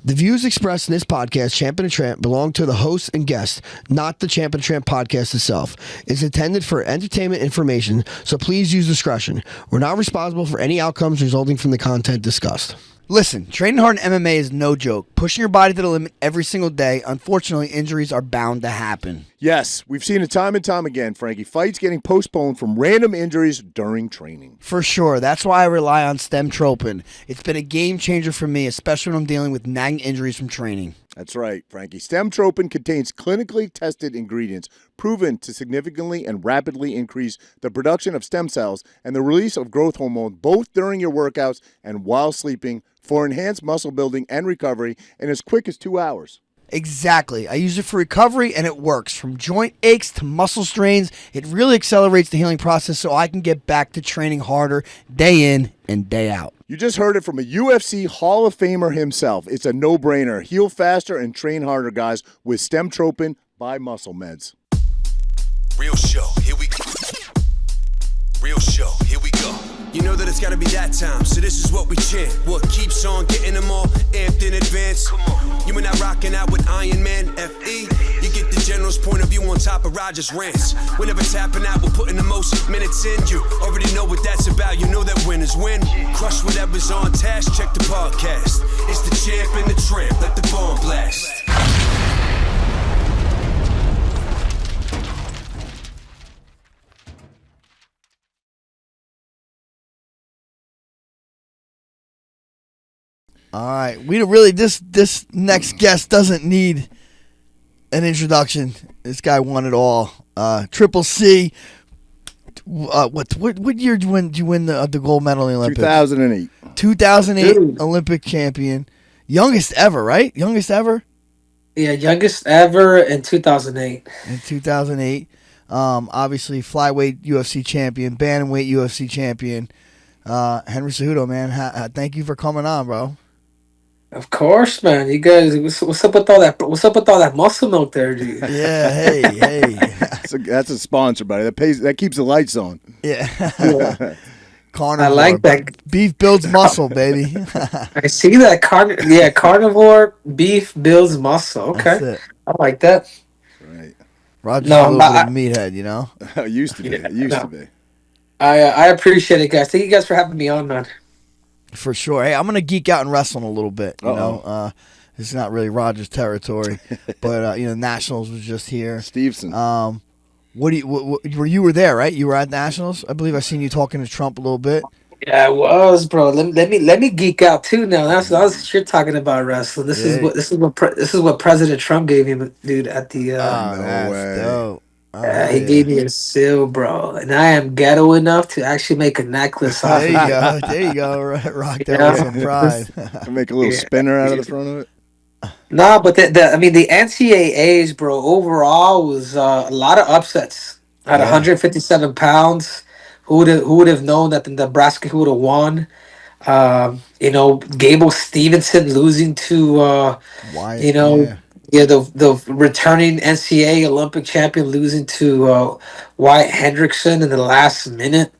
The views expressed in this podcast, Champ and Tramp, belong to the host and guest, not the Champ and Tramp podcast itself. It's intended for entertainment information, so please use discretion. We're not responsible for any outcomes resulting from the content discussed. Listen, training hard in MMA is no joke. Pushing your body to the limit every single day, unfortunately, injuries are bound to happen. Yes, we've seen it time and time again, Frankie. Fights getting postponed from random injuries during training. For sure. That's why I rely on Stemtropin. It's been a game changer for me, especially when I'm dealing with nagging injuries from training. That's right, Frankie. Stemtropin contains clinically tested ingredients proven to significantly and rapidly increase the production of stem cells and the release of growth hormone both during your workouts and while sleeping for enhanced muscle building and recovery in as quick as 2 hours. Exactly. I use it for recovery, and it works. From joint aches to muscle strains, it really accelerates the healing process so I can get back to training harder day in and day out. You just heard it from a UFC Hall of Famer himself. It's a no-brainer. Heal faster and train harder, guys, with Stemtropin by MuscleMeds. Real show, here we go. Real show, here we go. You know that it's gotta be that time, so this is what we chant. What keeps on getting them all amped in advance? Come on. You and I rocking out with Iron Man, FE. You get the general's point of view on top of Roger's rants. We're never tapping out, we're putting the most minutes in. You already know what that's about, you know that winners win. Crush whatever's on task, check the podcast. It's the champ and the tramp, let the bomb blast. All right, we don't really. This next guest doesn't need an introduction. This guy won it all. Triple C. What year did you win the gold medal in the Olympics? 2008. 2008 Dude. Olympic champion, youngest ever, right? Youngest ever. Yeah, youngest ever in 2008. In 2008, obviously flyweight UFC champion, bantamweight UFC champion. Henry Cejudo, man. Thank you for coming on, bro. Of course, man. You guys, what's up with all that? What's up with all that muscle milk there, dude? Yeah, hey. That's a sponsor, buddy. That keeps the lights on. Yeah. Yeah. Carnivore. I like that. Beef builds muscle, baby. I see that. Carnivore beef builds muscle. Okay, That's it. I like that. Right. Roger's No, a little but bit of a meathead, you know? It used to be. It used to be. I appreciate it, guys. Thank you guys for having me on, man. For sure. Hey, I'm going to geek out in wrestling a little bit, you Uh-oh. know? It's not really Roger's territory, but, Nationals was just here. Stevenson. What you were there, right? You were at Nationals? I believe I seen you talking to Trump a little bit. Yeah, I was, bro. Let me geek out too now. That's you're talking about wrestling. This is what President Trump gave him, dude. At the That's way. dope. he gave me a seal, bro, and I am ghetto enough to actually make a necklace off. There you go. There you go. Rock there with some pride. Make a little spinner out of the front of it. Nah, but the NCAAs, bro, overall was a lot of upsets. At 157 pounds, who would have known that the Nebraska would have won? Gable Stevenson losing to Wyatt, the returning NCAA Olympic champion losing to Wyatt Hendrickson in the last minute.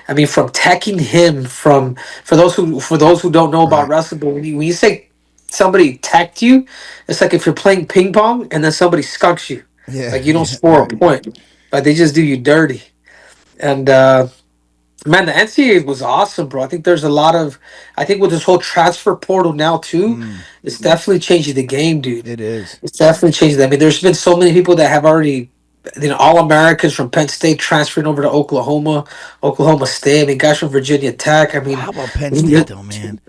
I mean, from teching him for those who don't know about wrestling, but when you say somebody teched you, it's like if you're playing ping pong and then somebody skunks you. Yeah. Like you don't score a point, but they just do you dirty. And man, the NCAA was awesome, bro. I think there's I think with this whole transfer portal now too, it's definitely changing the game, dude. It is. It's definitely changing. I mean, there's been so many people that have already, all Americans from Penn State transferring over to Oklahoma State. I mean, guys from Virginia Tech. I mean, How about Penn State, though, man?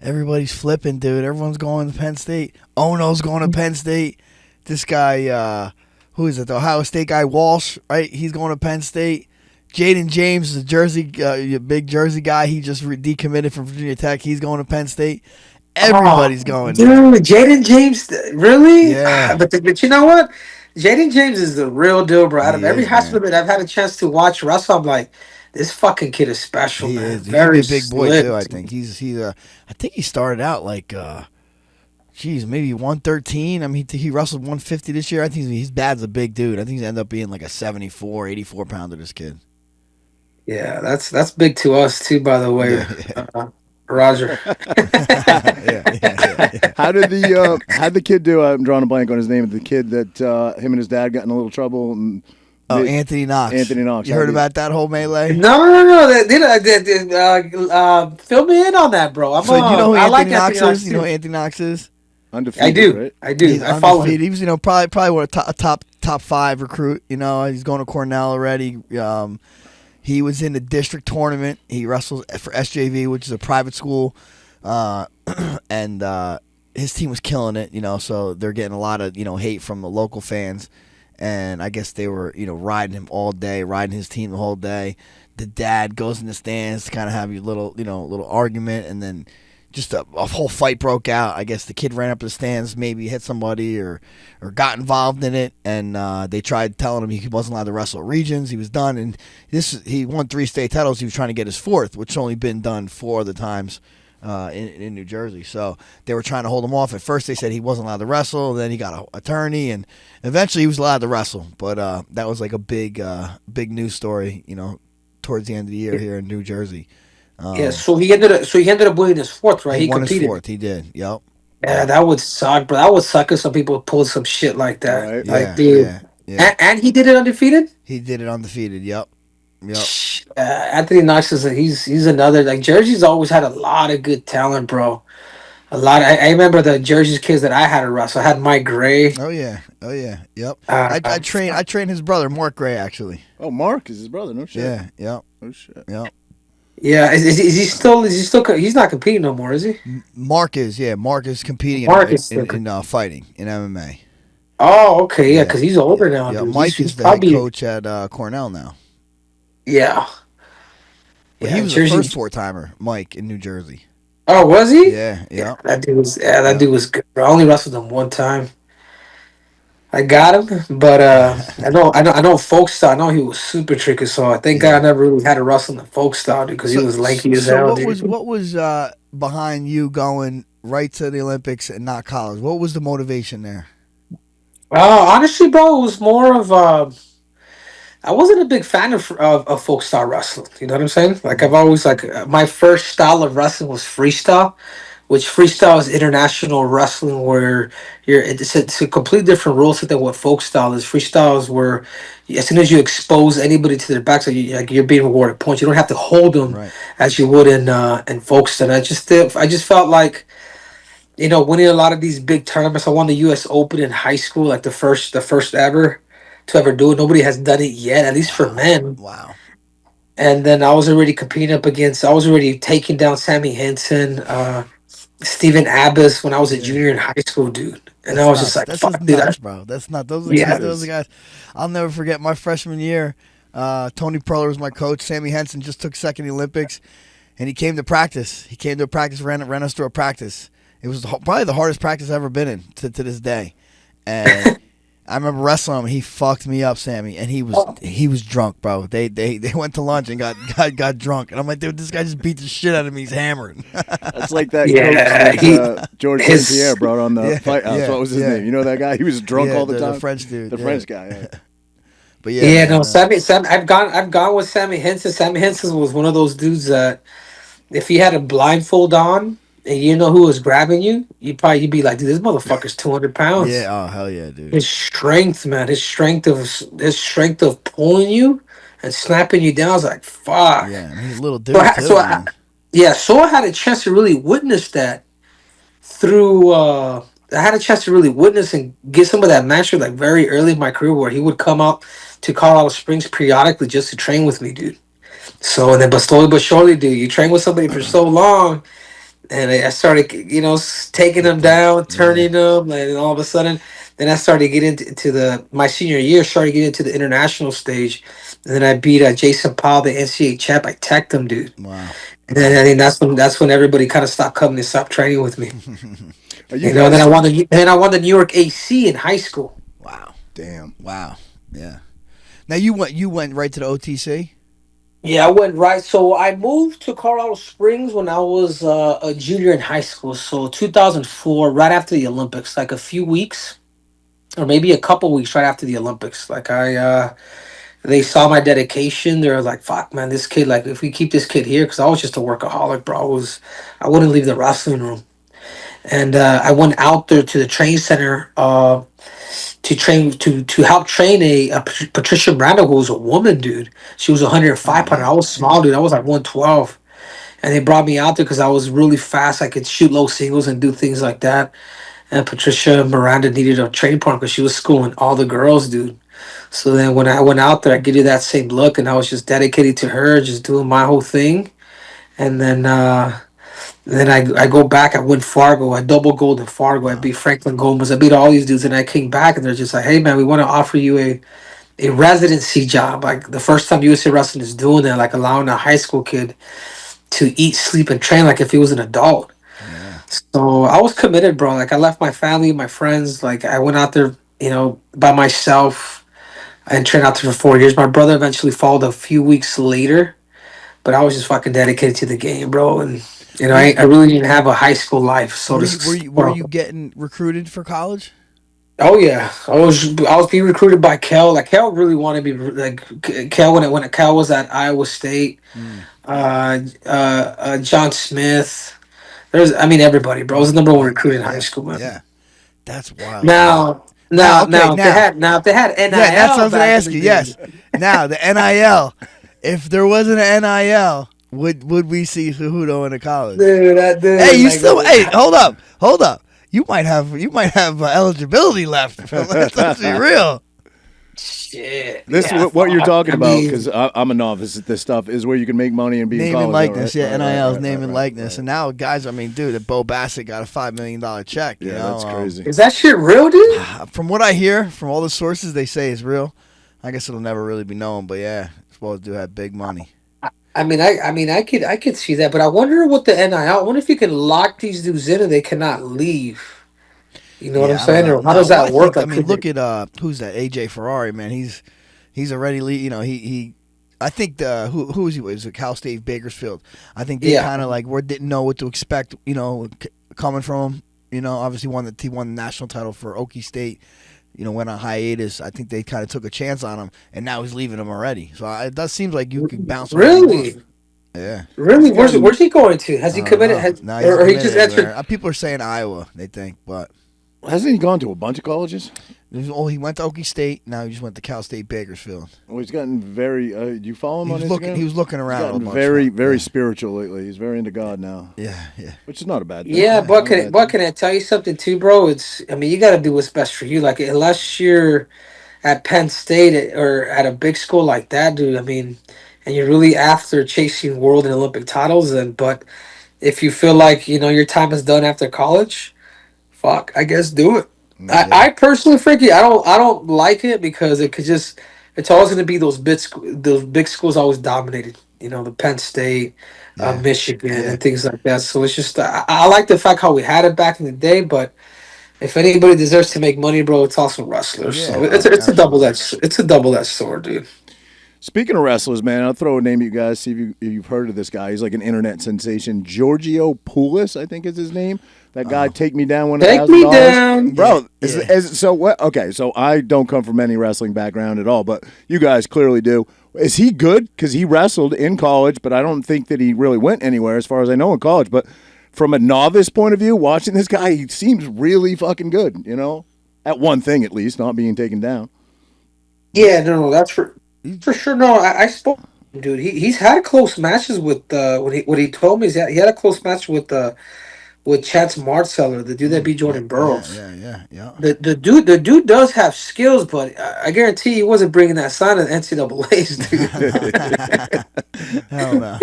Everybody's flipping, dude. Everyone's going to Penn State. Ono's going to Penn State. This guy, who is it? The Ohio State guy, Walsh, right? He's going to Penn State. Jaden James, the big Jersey guy, he just decommitted from Virginia Tech. He's going to Penn State. Everybody's going. Dude, Jaden James, really? Yeah. But you know what? Jaden James is the real deal, bro. Out of He every is, high man. school that I've had a chance to watch wrestle, I'm like, this fucking kid is special, He man. is. He's Very a big boy slick. too. I think I think he started out like, maybe 113. I mean, he wrestled 150 this year. I think his dad's a big dude. I think he's ended up being like a 74, 84 pounder. This kid. Yeah, that's big to us too, by the way. Yeah. Roger. Yeah. how'd the kid do? I'm drawing a blank on his name. The kid that him and his dad got in a little trouble. And Anthony Knox. Anthony Knox. You heard about that whole melee? No. Fill me in on that, bro. So you know who I like Anthony Knox Anthony is? You know who Anthony Knox is? Undefeated. I do. Right? I do. He's I follow undefeated. him. He was, probably one of a top 5 recruit. He's going to Cornell already. He was in the district tournament. He wrestles for SJV, which is a private school, and his team was killing it. So they're getting a lot of hate from the local fans, and I guess they were riding him all day, riding his team the whole day. The dad goes in the stands to kind of have a little argument, and then just a whole fight broke out. I guess the kid ran up the stands, maybe hit somebody or got involved in it, and they tried telling him he wasn't allowed to wrestle at regions. He was done, and he won 3 state titles. He was trying to get his 4th, which only been done 4 other times in New Jersey. So they were trying to hold him off. At first they said he wasn't allowed to wrestle. Then he got an attorney, and eventually he was allowed to wrestle. But that was like a big news story, towards the end of the year here in New Jersey. So he ended up winning his 4th, right? He won competed. his 4th. He did. Yep. Yeah, that would suck, bro. That would suck if some people pull some shit like that. Right. Like, dude. Yeah. And he did it undefeated? He did it undefeated. Yep. Anthony Knox he's another, like, Jersey's always had a lot of good talent, bro. A lot. I remember the Jersey's kids that I had to wrestle. I had Mike Gray. Oh yeah. Yep. I trained his brother, Mark Gray, actually. Oh, Mark is his brother. No shit. Yeah. Yep. Oh shit. Yep. Yeah, is he still he's not competing no more, is he? Mark is competing in fighting in MMA. Oh, okay, yeah, because he's older now. Yeah, dude. Mike is the head coach at Cornell now. Yeah. But he was the first 4-timer, Mike, in New Jersey. Oh, was he? Yeah. That dude was good, bro. I only wrestled him one time. I got him, but I know folk style. I know he was super tricky, so I think I never really had to wrestle in the folk style because he was lanky as hell. What was behind you going right to the Olympics and not college? What was the motivation there? Honestly, bro, it was more of I wasn't a big fan of folk style wrestling. You know what I'm saying? Like, I've always my first style of wrestling was freestyle, which freestyle is international wrestling where it's a completely different rule set than what folk style is. Freestyle is where as soon as you expose anybody to their back, so you're being rewarded points. You don't have to hold them as you would in folk style. I just felt like, winning a lot of these big tournaments. I won the U.S. Open in high school, like the first ever to ever do it. Nobody has done it yet, at least for men. Wow. And then I was already taking down Sammy Henson, Stephen Abbas when I was a junior in high school, dude. And I was just like, fuck, dude. Nuts, bro. That's not those are the guys. I'll never forget my freshman year. Tony Perler was my coach. Sammy Henson just took second in the Olympics, and he came to practice. He came to a practice, ran us through a practice. It was probably the hardest practice I've ever been in to this day. And I remember wrestling him. He fucked me up, Sammy, and he was drunk, bro. They went to lunch and got drunk, and I'm like, dude, this guy just beat the shit out of me. He's hammered. That's like that coach that, George St. Pierre brought on the fight house. What was his name? You know that guy? He was drunk all the time. The French dude. The French guy. Yeah. But Sammy. I've gone with Sammy Henson. Sammy Henson was one of those dudes that if he had a blindfold on and you know who was grabbing you, you'd be like, dude, this motherfucker's 200 pounds. Yeah, oh hell yeah, dude. His strength, man, his strength of pulling you and snapping you down. I was like, fuck. Yeah, he's a little dude. So I had a chance to really witness that through. I had a chance to really witness and get some of that mastery like very early in my career, where he would come out to Colorado Springs periodically just to train with me, dude. So and then, but slowly but surely, dude, you train with somebody for so long. And I started, taking them down, turning them, and all of a sudden, then I started getting into my senior year, started getting into the international stage. And then I beat Jason Powell, the NCAA champ. I teched him, dude. Wow. And then I think that's when everybody kind of stopped coming and stopped training with me. And then I won the New York AC in high school. Wow. Damn. Wow. Yeah. Now you went right to the OTC? Yeah, I went right. So I moved to Colorado Springs when I was a junior in high school. So 2004, right after the Olympics, like a few weeks, or maybe a couple weeks right after the Olympics. Like they saw my dedication. They were like, "Fuck, man, this kid. Like, if we keep this kid here," because I was just a workaholic, bro. I wouldn't leave the wrestling room. and I went out there to the training center to train to help train a Patricia Miranda, who was a woman, dude. She was 105 pounder. I was small, dude. I was like 112, and they brought me out there because I was really fast. I could shoot low singles and do things like that. And Patricia Miranda needed a training partner because she was schooling all the girls, dude. So then when I went out there, I give you that same look, and I was just dedicated to her, just doing my whole thing. And then I go back. I win Fargo. I double gold in Fargo. I beat Franklin Gomez. I beat all these dudes, and I came back, and they're just like, "Hey, man, we want to offer you a residency job. Like the first time USA Wrestling is doing that, like allowing a high school kid to eat, sleep, and train like if he was an adult." So I was committed, bro. Like I left my family, my friends. Like I went out there, by myself and trained out there for 4 years. My brother eventually followed a few weeks later, but I was just fucking dedicated to the game, bro. And I really didn't have a high school life. So Were you getting recruited for college? Oh yeah, I was being recruited by Kel. Like Kel really wanted me. Like Kel when Kel was at Iowa State. John Smith. Everybody, bro. I was the number one recruit in high school, man. Yeah, that's wild. Now if they had NIL, Yeah, that's what I was gonna back in ask the you. day- Yes. Now the NIL. If there wasn't an NIL, would we see Cejudo in a college? dude. Hey, you still? Hey, hold up. You might have eligibility left. Let's be real. Shit. This Yeah, what you're fuck. talking I about, mean, because I'm a novice at this stuff, is where you can make money and be in Name college. and likeness, right? NIL's Right, name right, and right, likeness, right. and now guys, dude, Bo Bassett got a $5 million check. Yeah, You know? that's crazy. is that shit real, dude? From what I hear, from all the sources, they say it's real. I guess it'll never really be known, but yeah, supposed to have big money. I could see that, but I wonder what the NIL. I wonder if you can lock these dudes in and they cannot leave. You know what I'm Yeah, I don't saying? know. Or how does No, that work? Like, could look at who's that? AJ Ferrari, man. He's already he. I think who was he? Was it Cal State Bakersfield? I think they Yeah. kind of like didn't know what to expect. Coming from him. Obviously he won the national title for Okie State. Went on hiatus. I think they kind of took a chance on him, and now he's leaving him already. So it does seem like you could bounce. Really? Yeah. Really? Where's he going to? Has he I don't committed? know. No, he's Or he committed just everywhere. entered? People are saying Iowa. They think, but Hasn't he gone to a bunch of colleges? he went to Okie State. Now he just went to Cal State Bakersfield. Well, he's gotten very. Do you follow him on Instagram? He was looking He's around. a gotten bunch, very, man. very Yeah. spiritual lately. He's very into God now, Yeah. which is not a bad thing. Yeah, Not a but bad can thing. I tell you something too, bro? You got to do what's best for you. Like unless you're at Penn State or at a big school like that, dude. And you're really after chasing world and Olympic titles, but if you feel like your time is done after college, fuck, I guess do it. Yeah. I personally, Frankie, I don't like it because it's always going to be those big schools always dominated. The Penn State, Yeah. Michigan, Yeah. and things like that. So it's just I like the fact how we had it back in the day, but if anybody deserves to make money, bro, it's also wrestlers. Yeah, So it's a double edged sword, dude. Speaking of wrestlers, man, I'll throw a name at you guys. See if you've heard of this guy. He's like an internet sensation. Giorgio Pulis, I think is his name. That guy, take me down Take me down. bro. Yeah. So what? Okay, so I don't come from any wrestling background at all, but you guys clearly do. Is he good? Because he wrestled in college, but I don't think that he really went anywhere, as far as I know, in college. But from a novice point of view, watching this guy, he seems really fucking good. At one thing at least, not being taken down. Yeah, no, that's for sure. No, I spoke, dude. He's had close matches with what he told me is that he had a close match with Chance Marteller, the dude that beat Jordan Burroughs. Yeah. The dude does have skills, but I guarantee he wasn't bringing that sign to the NCAA's, dude. Hell no.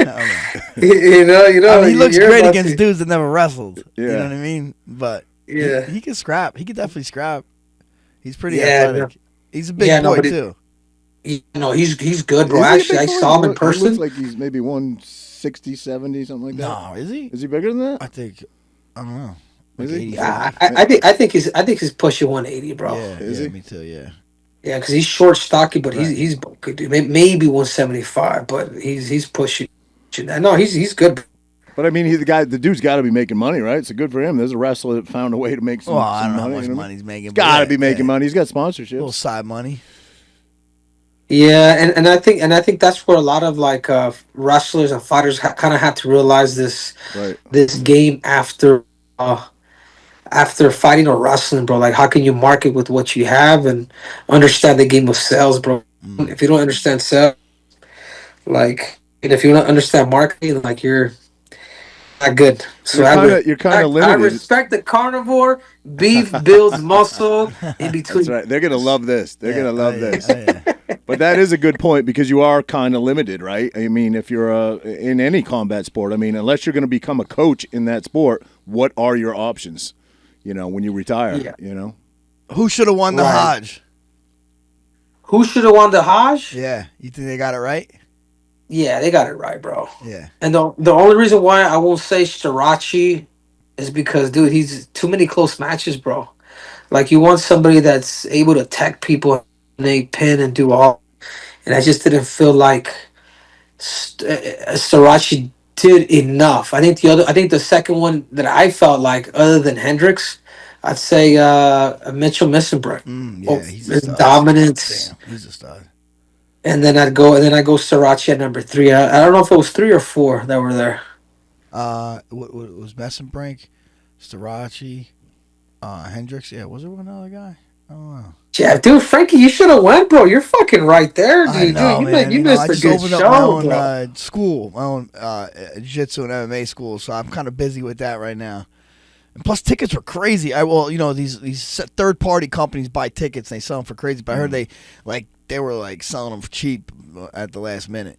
He looks you're great about against to- dudes that never wrestled. You Yeah. know what I mean? But Yeah. he can scrap. He can definitely scrap. He's pretty Yeah, athletic. He's a big boy but too. He's good, bro. Is he a Actually, I big boy? saw him in He person. looks like he's maybe 160, 70, something like that. No, is he? Is he bigger than that? I think. I don't know. Is Like he? 80, Yeah, I think he's pushing 180, bro. Yeah, Is yeah, he? me too. Yeah. Yeah, because he's short, stocky, but Right. he's good, dude. Maybe 175, but he's pushing. No, he's good. But I mean, the dude's got to be making money, right? So good for him. There's a wrestler that found a way to make some, Well, I some don't know money. how much you know what I money mean? he's making. He's but got to yeah, be making yeah. money. He's got A little sponsorships. side money. Yeah, and I think that's where a lot of like wrestlers and fighters kind of had to realize this Right. this game after after fighting or wrestling, bro. Like, how can you market with what you have and understand the game of sales, bro? If you don't understand sales, like, and if you don't understand marketing, like, you're not good. So You're kind of I limited. respect the carnivore. Beef builds muscle in That's between. right. They're gonna love this. They're Yeah, gonna love oh, yeah, this. oh, yeah. But that is a good point because you are kind of limited, right? I mean, if you're in any combat sport, I mean, unless you're going to become a coach in that sport, what are your options? You know, when you retire, Yeah. you know. Who should have won the Right. Hajj? Who should have won the Hajj? Yeah, you think they got it right? Yeah, they got it right, bro. Yeah. And the only reason why I won't say Starachi is because, dude, he's too many close matches, bro. Like, you want somebody that's able to tech people, and they pin and do all. And I just didn't feel like Starachi did enough. I think the second one that I felt like, other than Hendricks, I'd say Mitchell Missenbrook. Yeah, he's a His stud. dominance. Damn, he's a stud. And I go Sriracha at number three. I don't know if it was three or four that were there. What was Messenbrink, Starachi, Hendricks? Yeah, was there one other guy? I don't know. Yeah, dude, Frankie, you should have went, bro. You're fucking right there, dude. I know, Dude, man. you missed I a just good opened up my show, own bro. school, my own jiu-jitsu and MMA school, so I'm kind of busy with that right now. And plus, tickets were crazy. These third-party companies buy tickets and they sell them for crazy. But I heard they were selling them for cheap at the last minute.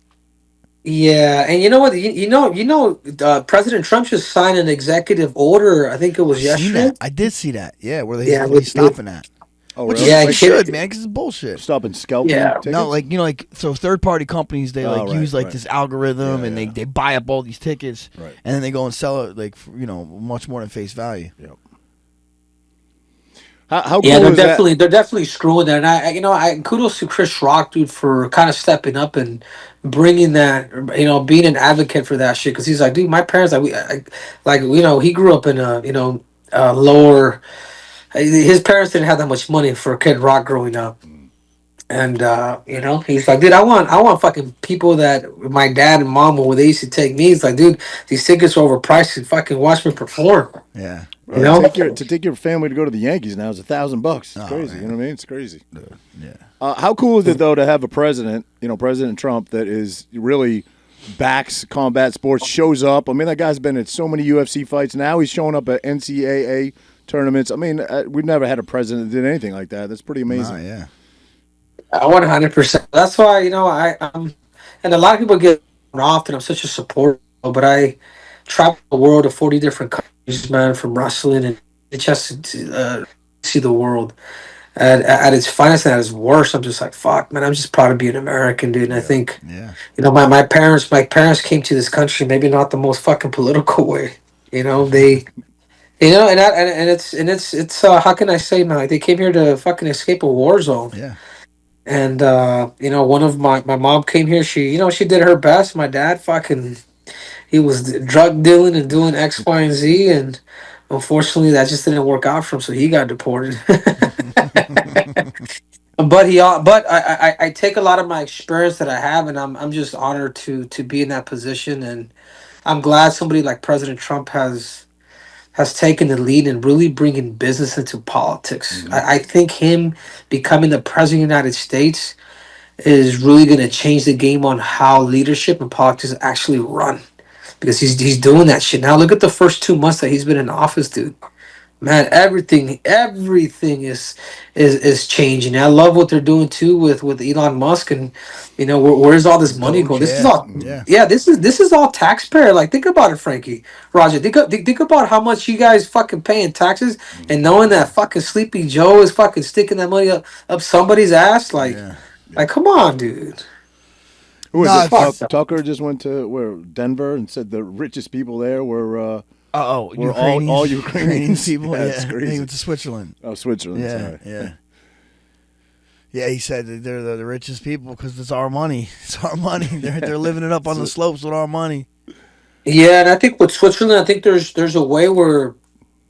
Yeah, and you know what? President Trump just signed an executive order. I think it was Seen yesterday. that? I did see that. Yeah, where Yeah, he's stopping that. Oh, Which really? Yeah, he kid- should, man, because it's bullshit. Stopping scalping. Yeah. Tickets? No, so third party companies they Oh, right, use right. this algorithm Yeah, and yeah. they buy up all these tickets Right. and then they go and sell it for, much more than face value. Yep. How cool Yeah, is that? they're definitely screwing that. And I kudos to Chris Rock, dude, for kind of stepping up and bringing that, being an advocate for that shit. Because he's like, dude, my parents, he grew up in a lower. His parents didn't have that much money for Kid Rock growing up. And he's like, dude, I want fucking people that my dad and mom, when they used to take me, he's like, dude, these tickets are overpriced. Fucking watch me perform. Yeah. You know? To take your family to go to the Yankees now is $1,000. It's Oh, crazy. man. You know what I mean? It's crazy. Yeah. How cool is it though to have a president, President Trump, that is really backs combat sports, shows up. I mean, that guy's been at so many UFC fights. Now he's showing up at NCAA tournaments. I mean, we've never had a president that did anything like that. That's pretty amazing. Nah, yeah. 100%. That's why and a lot of people get off that I'm such a supporter, but I travel the world to 40 different countries, man, from wrestling, and it's just to see the world at its finest and at its worst. I'm just like, fuck, man. I'm just proud to be an American, dude. And I think, Yeah. my parents came to this country maybe not the most fucking political way. They. And it's how can I say, man? Like, they came here to fucking escape a war zone. Yeah. And one of my mom came here. She did her best. My dad he was drug dealing and doing X, Y, and Z, and unfortunately that just didn't work out for him. So he got deported. But I take a lot of my experience that I have, and I'm just honored to be in that position, and I'm glad somebody like President Trump has taken the lead in really bringing business into politics. I think him becoming the president of the United States is really going to change the game on how leadership and politics actually run, because he's doing that shit now. Look at the first 2 months that he's been in office, dude. Man, everything is changing. I love what they're doing too with Elon Musk, and where's all this money going? This is all this is all taxpayer. Like, think about it, Frankie, Roger. Think about how much you guys fucking pay in taxes, and knowing that fucking Sleepy Joe is fucking sticking that money up somebody's ass. Like, come on, dude. Who was Nah, it? fuck. Tucker just went to Denver and said the richest people there were We're all Ukrainians. people. Yeah, Yeah, it's crazy. He went to Switzerland. Oh, Switzerland. Yeah, Sorry. yeah. Yeah, he said that they're the richest people because it's our money. It's our money. They're living it up on the slopes with our money. Yeah, and I think with Switzerland, I think there's a way where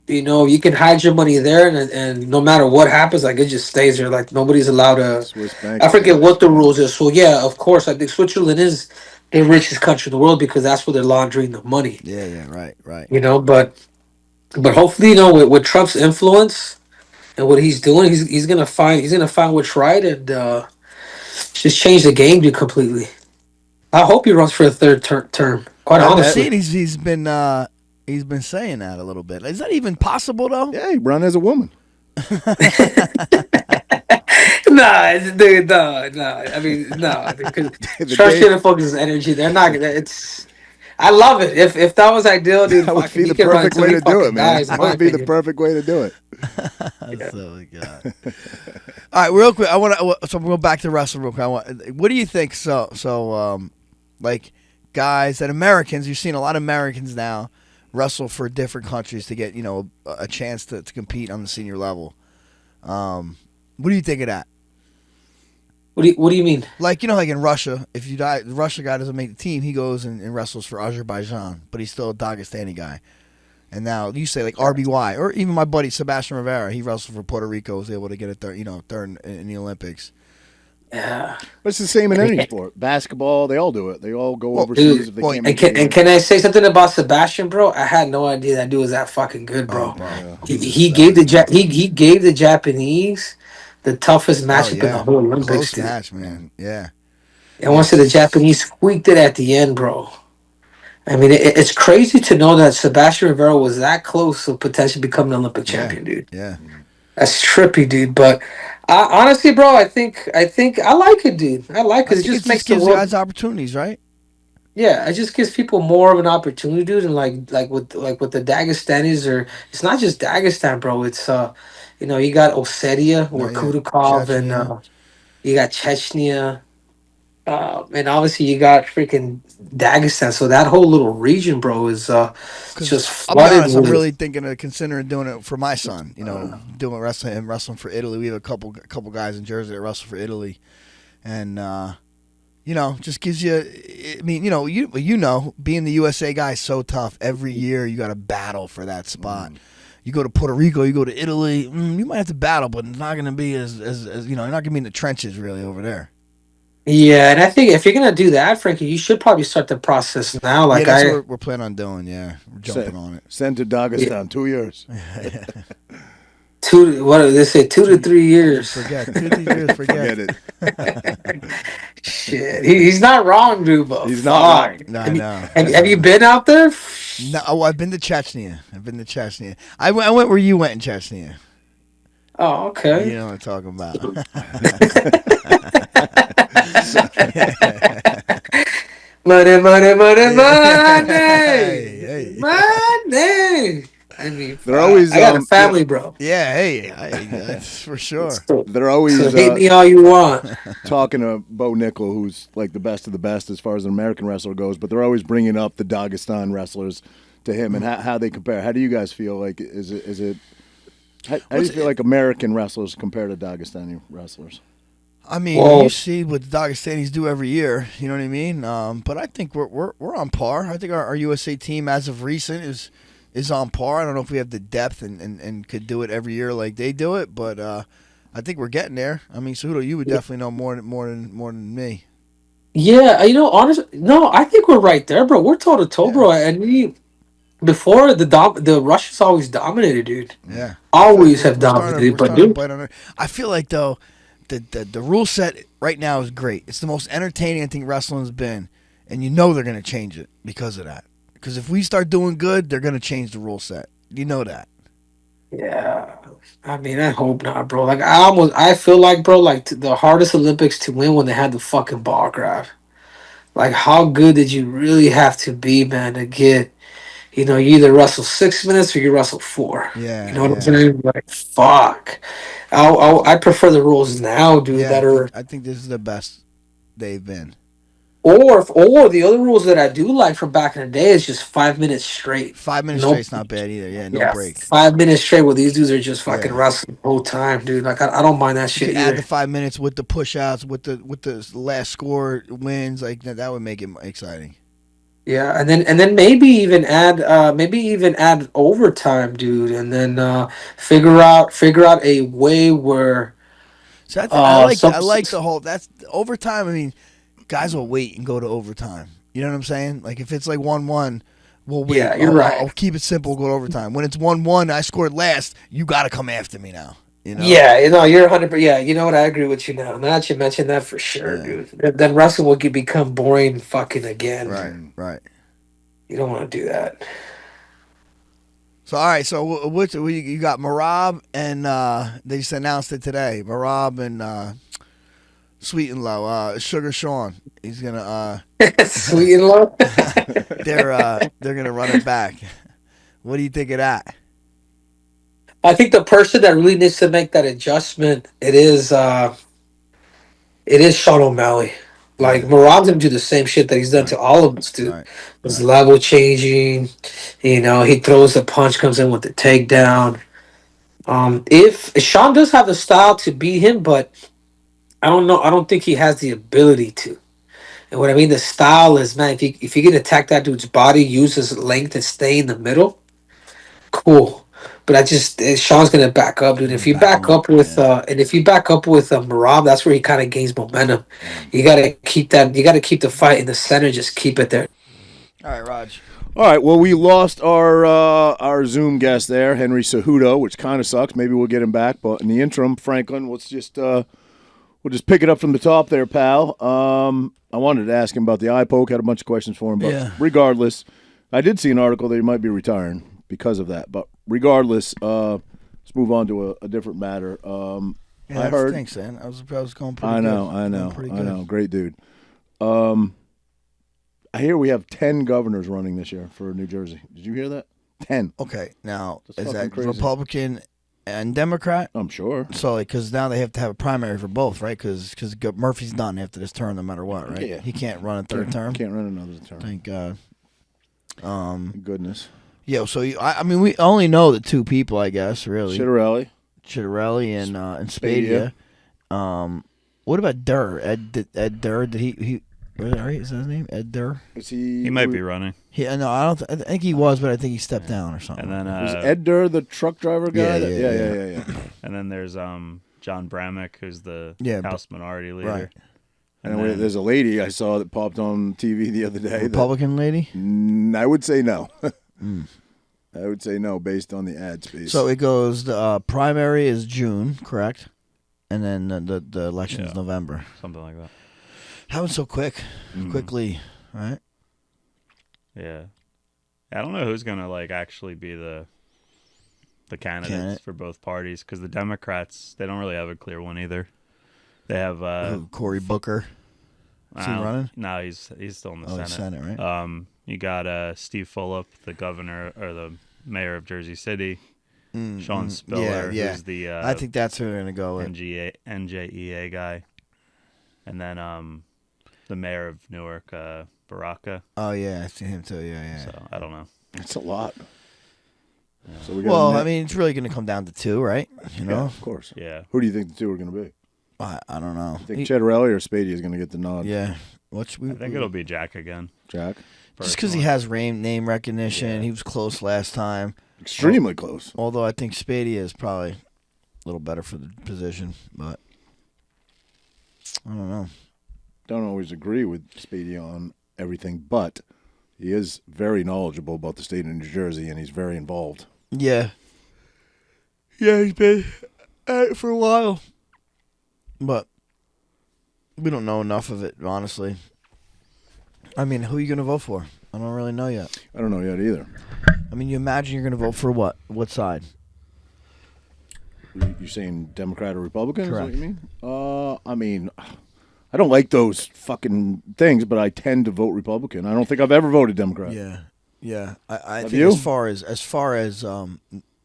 you can hide your money there, and no matter what happens, like, it just stays there. Like, nobody's allowed to. Swiss bank. I forget what the rules is. So yeah, of course, I think Switzerland is the richest country in the world because that's where they're laundering the money. Yeah, right. But But hopefully, with Trump's influence and what he's doing, he's gonna find what's right and just change the game, dude, completely. I hope he runs for a third term. Quite Well, we're honestly, seeing he's been saying that a little bit. Is that even possible though? Yeah, he run as a woman. nah, dude, no. I mean, no. Trust day- to focus his energy. They're not gonna. It's. I love it. If that was ideal, dude, That would fucking, be he the could run perfect until way he to do it, fucking man. dies, in That my would be the opinion. perfect way to do it. So God. All right, real quick. So we'll go back to wrestling real quick. What do you think? Like guys and Americans, you've seen a lot of Americans now wrestle for different countries to get a chance to compete on the senior level. What do you think of that? What do you mean? Like like in Russia, if you die, the Russia guy doesn't make the team, he goes and wrestles for Azerbaijan, but he's still a Dagestani guy. And now you say like RBY, or even my buddy Sebastian Rivera, he wrestled for Puerto Rico, was able to get a third in the Olympics. Yeah. But it's the same in any sport. Basketball, they all do it. They all go Well, overseas Dude, if they well, can't and make it. can I say something about Sebastian, bro? I had no idea that dude was that fucking good, bro. Yeah. He gave he gave the Japanese the toughest matchup in the whole Olympics, close dude. match, man. Yeah. And once the Japanese squeaked it at the end, bro. I mean, it's crazy to know that Sebastian Rivera was that close to potentially becoming an Olympic champion, dude. Yeah. That's trippy, dude. But honestly, bro, I think I like it, dude. I like it. It just makes the gives world. guys opportunities, right? Yeah, it just gives people more of an opportunity, dude. And with the Dagestanis, or it's not just Dagestan, bro. It's you got Ossetia or Yeah. Kudakov, and Chechnya. you got Chechnya. And obviously you got freaking Dagestan. So that whole little region, bro, is just I'll be flooded honest, I'm with. really thinking of considering doing it for my son. Doing wrestling for Italy. We have a couple guys in Jersey that wrestle for Italy, and just gives you. I mean, being the USA guy is so tough. Every year you got to battle for that spot. You go to Puerto Rico, you go to Italy. You might have to battle, but it's not going to be as you're not going to be in the trenches really over there. Yeah, and I think if you're gonna do that, Frankie, you should probably start the process now. Like that's what we're planning on doing. Yeah, we're jumping on it. Send to Dagestan, 2 years. What do they say? 2 to 3 years. Forget 2 to 3 years. Forget it. Shit, he's not wrong, dude. But He's not wrong. No, I know. Have you been out there? No, I've been to Chechnya. I went where you went in Chechnya. Oh, okay. You know what I'm talking about. Money. Hey. Money. I mean, They're always. I got a family, bro. Yeah, that's for sure. They're always So hate me all you want. talking to Bo Nickel, who's like the best of the best as far as an American wrestler goes, but they're always bringing up the Dagestan wrestlers to him and how they compare. How do you guys feel? Like, is it? How do you feel like American wrestlers compare to Dagestani wrestlers? I mean, you see what the Dagestanis do every year. You know what I mean? But I think we're on par. I think our USA team, as of recent, is on par. I don't know if we have the depth and could do it every year like they do it, but I think we're getting there. I mean, Cejudo, you would definitely know more than me. Yeah, honestly, no, I think we're right there, bro. We're toe to toe, bro. And before the Russians always dominated, dude. Yeah, Always have dominated, but dude, I feel like though the rule set right now is great. It's the most entertaining I think wrestling's been, and they're going to change it because of that. Because if we start doing good, they're going to change the rule set. You know that. yeah. I mean, I hope not, bro. Like I feel like, bro, like the hardest Olympics to win when they had the fucking bar graph. Like, how good did you really have to be, man, to get? You either wrestle 6 minutes or you wrestle 4. Yeah. You know what I'm saying? Like, fuck. I prefer the rules now, dude. Yeah, that are. I think this is the best they've been. Or the other rules that I do like from back in the day is just 5 minutes straight. 5 minutes straight's not bad either. Yeah, no break. 5 minutes straight where these dudes are just fucking wrestling the whole time, dude. Like I don't mind that shit. You could add the 5 minutes with the push outs, with the last score wins, like that would make it exciting. Yeah, and then maybe even add overtime, dude, and then figure out a way where. So I like the whole that's overtime. I mean, guys will wait and go to overtime. You know what I'm saying? Like if it's like 1-1, Well, wait. Yeah, you're right. I'll keep it simple. Go to overtime. When it's 1-1, I scored last. You got to come after me now. You know? Yeah, you're 100%. Yeah, you know what? I agree with you now. Now that you mentioned that, for sure, dude. Then wrestling will become boring fucking again. Right. You don't want to do that. So, all right. So, you got Marab and they just announced it today. Marab and Sweet and Low. Sugar Sean. He's gonna. Sweet and low. They're gonna run it back. What do you think of that? I think the person that really needs to make that adjustment, it is Sean O'Malley. Like, Marab's gonna do the same shit that he's done to all of us, dude. His level changing, he throws the punch, comes in with the takedown. If Sean does have the style to beat him, but I don't know. I don't think he has the ability to. And what I mean, the style is, man, if you can attack that dude's body, use his length and stay in the middle, cool. But Sean's gonna back up, dude. If you back up with Marab, that's where he kind of gains momentum. You gotta keep that. You gotta keep the fight in the center. Just keep it there. All right, Raj. All right, well, we lost our Zoom guest there, Henry Cejudo, which kind of sucks. Maybe we'll get him back, but in the interim, Franklin, we'll just pick it up from the top there, pal. I wanted to ask him about the eye poke. Had a bunch of questions for him, but regardless, I did see an article that he might be retiring because of that. But regardless, let's move on to a different matter. I heard. Thanks, man. I was going pretty good. I know. Great dude. I hear we have 10 governors running this year for New Jersey. Did you hear that? 10. Okay, now That's is that crazy. Republican and Democrat? I'm sure. So, because now they have to have a primary for both, right? Because Murphy's done after this term, no matter what, right? Yeah. He can't run a third term. Can't run another term. Thank God. Thank goodness. Yeah. So I mean, we only know the two people, I guess, really. Chittarelli and Spadia. What about Durr? Ed Durr? Did he? Right? Is that his name? Ed Durr? Is he? He might be running. No, I don't. I think he was, but I think he stepped down or something. And then was Ed Durr the truck driver guy? Yeah. And then there's John Bramnick, who's the House Minority Leader. Right. And then there's a lady I saw that popped on TV the other day. Republican lady? I would say no. I would say no based on the ad space. So it goes, the primary is June, correct? And then the election is November. Something like that. Happened so quickly, right? Yeah. I don't know who's going to actually be the candidates for both parties, because the Democrats, they don't really have a clear one either. They have Cory Booker. Is he running? No, he's still in the Senate. Senate, right? You got Steve Fulop, the governor or the mayor of Jersey City. Sean Spiller, who's the I think that's who they're gonna go with. NJEA guy, and then the mayor of Newark, Baraka. Oh yeah, I see him too. Yeah. So I don't know. That's a lot. Yeah. So I mean, it's really gonna come down to two, right? You know, of course. Yeah. Who do you think the two are gonna be? I don't know. You think Chittarelli or Spadia is gonna get the nod? Yeah. I think it'll be Jack again. Jack. Just because he has name recognition, he was close last time. Extremely close. Although I think Spadia is probably a little better for the position, but I don't know. Don't always agree with Spadia on everything, but he is very knowledgeable about the state of New Jersey, and he's very involved. Yeah. Yeah, he's been at it for a while. But we don't know enough of it, honestly. I mean, who are you going to vote for? I don't really know yet. I don't know yet either. I mean, you imagine you're going to vote for what? What side? You're saying Democrat or Republican? Correct. Is that what you mean? I mean, I don't like those fucking things, but I tend to vote Republican. I don't think I've ever voted Democrat. Yeah. I Have think you? as far as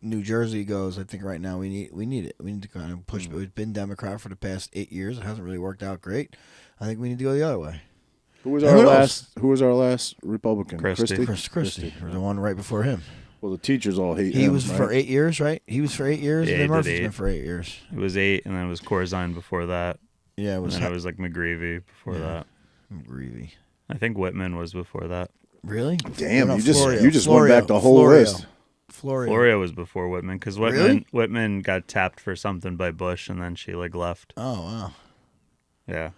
New Jersey goes, I think right now we need it. We need to kind of push. We've been Democrat for the past 8 years. It hasn't really worked out great. I think we need to go the other way. Who was our last Republican? Christie. Christie. Or the one right before him. Well, the teachers all hate him. He was right? for 8 years, right? He was for 8 years, Yeah, and he then did Murphy's 8. been for 8 years. It was 8, and then it was Corzine before that. Yeah, it And was. then it was McGreevy before that. McGreevy. I think Whitman was before that. Really? Damn, No, you just Florio. went back the whole list. Florio was before Whitman, because Whitman got tapped for something by Bush, and then she left. Oh wow. Yeah.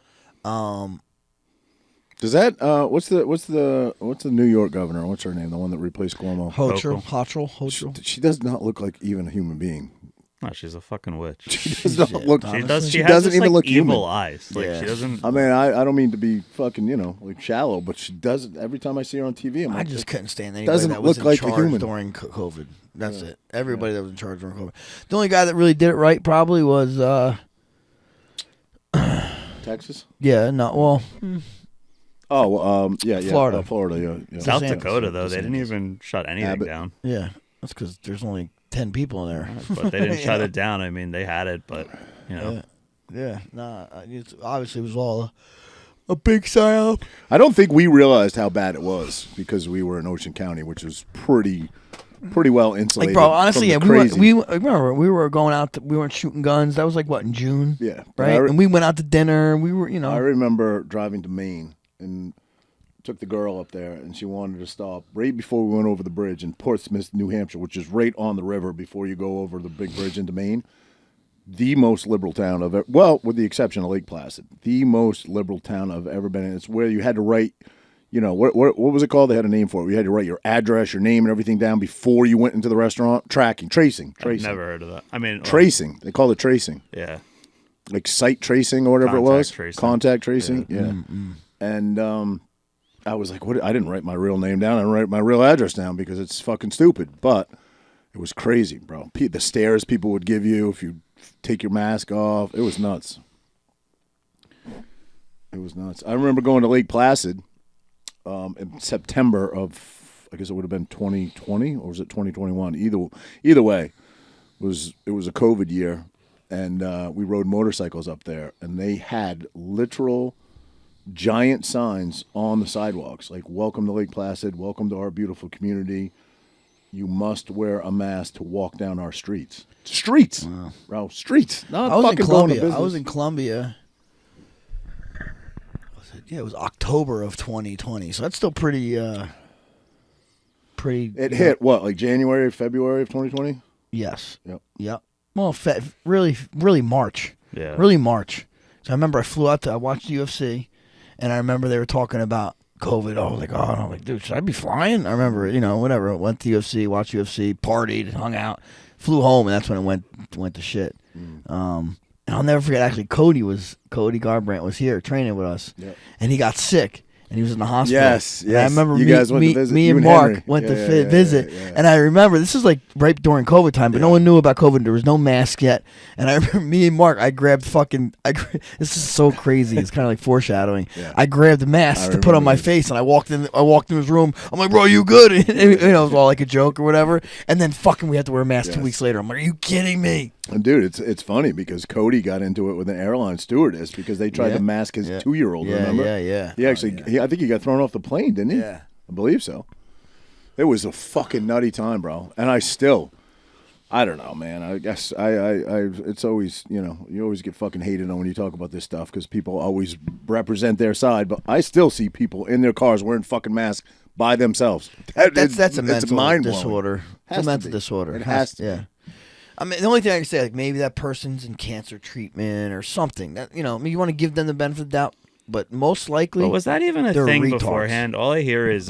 Does that what's the New York governor? What's her name? The one that replaced Cuomo? Hochul. She does not look like even a human being. No, she's a fucking witch. She does not look. She does. She She doesn't has this, even like, look evil human. eyes. Like Yeah. she doesn't. I mean, I don't mean to be fucking like shallow, but she does. Every time I see her on TV, I'm I like, just couldn't stand anybody doesn't that was look in like a charge human. during COVID. That's it. Everybody that was in charge during COVID. The only guy that really did it right probably was Texas. yeah, no, well, Florida. Florida. Yeah. South DeSantis. Dakota though, they didn't even shut anything Abbott. down. yeah, that's because there's only 10 people in there. But they didn't shut it down. I mean, they had it, but Yeah, nah, obviously it was all a big psyop. I don't think we realized how bad it was because we were in Ocean County, which was pretty well insulated. Like, bro, honestly, from the crazy. we remember we were going out. We weren't shooting guns. That was like what, in June? Yeah, right. And we went out to dinner. And we were, I remember driving to Maine and took the girl up there, and she wanted to stop right before we went over the bridge in Portsmouth, New Hampshire, which is right on the river before you go over the big bridge into Maine. The most liberal town of well, with the exception of Lake Placid, the most liberal town I've ever been in. It's where you had to write, what was it called? They had a name for it. You had to write your address, your name, and everything down before you went into the restaurant. Tracing. I've never heard of that. I mean, tracing. They call it tracing. Yeah. Like site tracing or whatever it was. Contact Tracing. Yeah. And I was like, what? I didn't write my real name down. I didn't write my real address down because it's fucking stupid. But it was crazy, bro. The stares people would give you if you take your mask off. It was nuts. I remember going to Lake Placid in September of, I guess it would have been 2020 or was it 2021? Either way, it was a COVID year, and we rode motorcycles up there, and they had literal giant signs on the sidewalks like "Welcome to Lake Placid, welcome to our beautiful community. You must wear a mask to walk down our streets." Streets, bro, streets. Not I was in fucking going to Columbia. business. I was in Columbia. Yeah, it was October of 2020. So that's still pretty. It hit what, like January, February of 2020? Yes. Yep. Well, really March. Yeah. Really March. So I remember I flew out I watched UFC, and I remember they were talking about COVID. I was like, oh, and I'm like, dude, should I be flying? I remember, whatever. Went to UFC, watched UFC, partied, hung out, flew home, and that's when it went to shit. And I'll never forget. Actually, Cody Garbrandt was here training with us, and he got sick. And he was in the hospital. Yes. And I remember You guys went to visit. me You and Henry. Mark went to Yeah. visit. And I remember, this is like right during COVID time, but no one knew about COVID. There was no mask yet. And I remember me and Mark, this is so crazy. It's kind of like foreshadowing. Yeah. I grabbed the mask to put on my face, and I walked in his room. I'm like, bro, you good? And, it was all like a joke or whatever. And then fucking we had to wear a mask 2 weeks later. I'm like, are you kidding me? And dude, it's funny because Cody got into it with an airline stewardess because they tried to mask his 2-year-old. Remember? Yeah. He actually, I think he got thrown off the plane, didn't he? Yeah. I believe so. It was a fucking nutty time, bro. And I don't know, man. I guess it's always, you always get fucking hated on when you talk about this stuff because people always represent their side. But I still see people in their cars wearing fucking masks by themselves. That's a mental mind-blowing. disorder. It's a mental disorder. It has to be. Yeah. I mean, the only thing I can say, like, maybe that person's in cancer treatment or something. That you want to give them the benefit of the doubt, but most likely, But was that even a they're thing retards. beforehand? All I hear is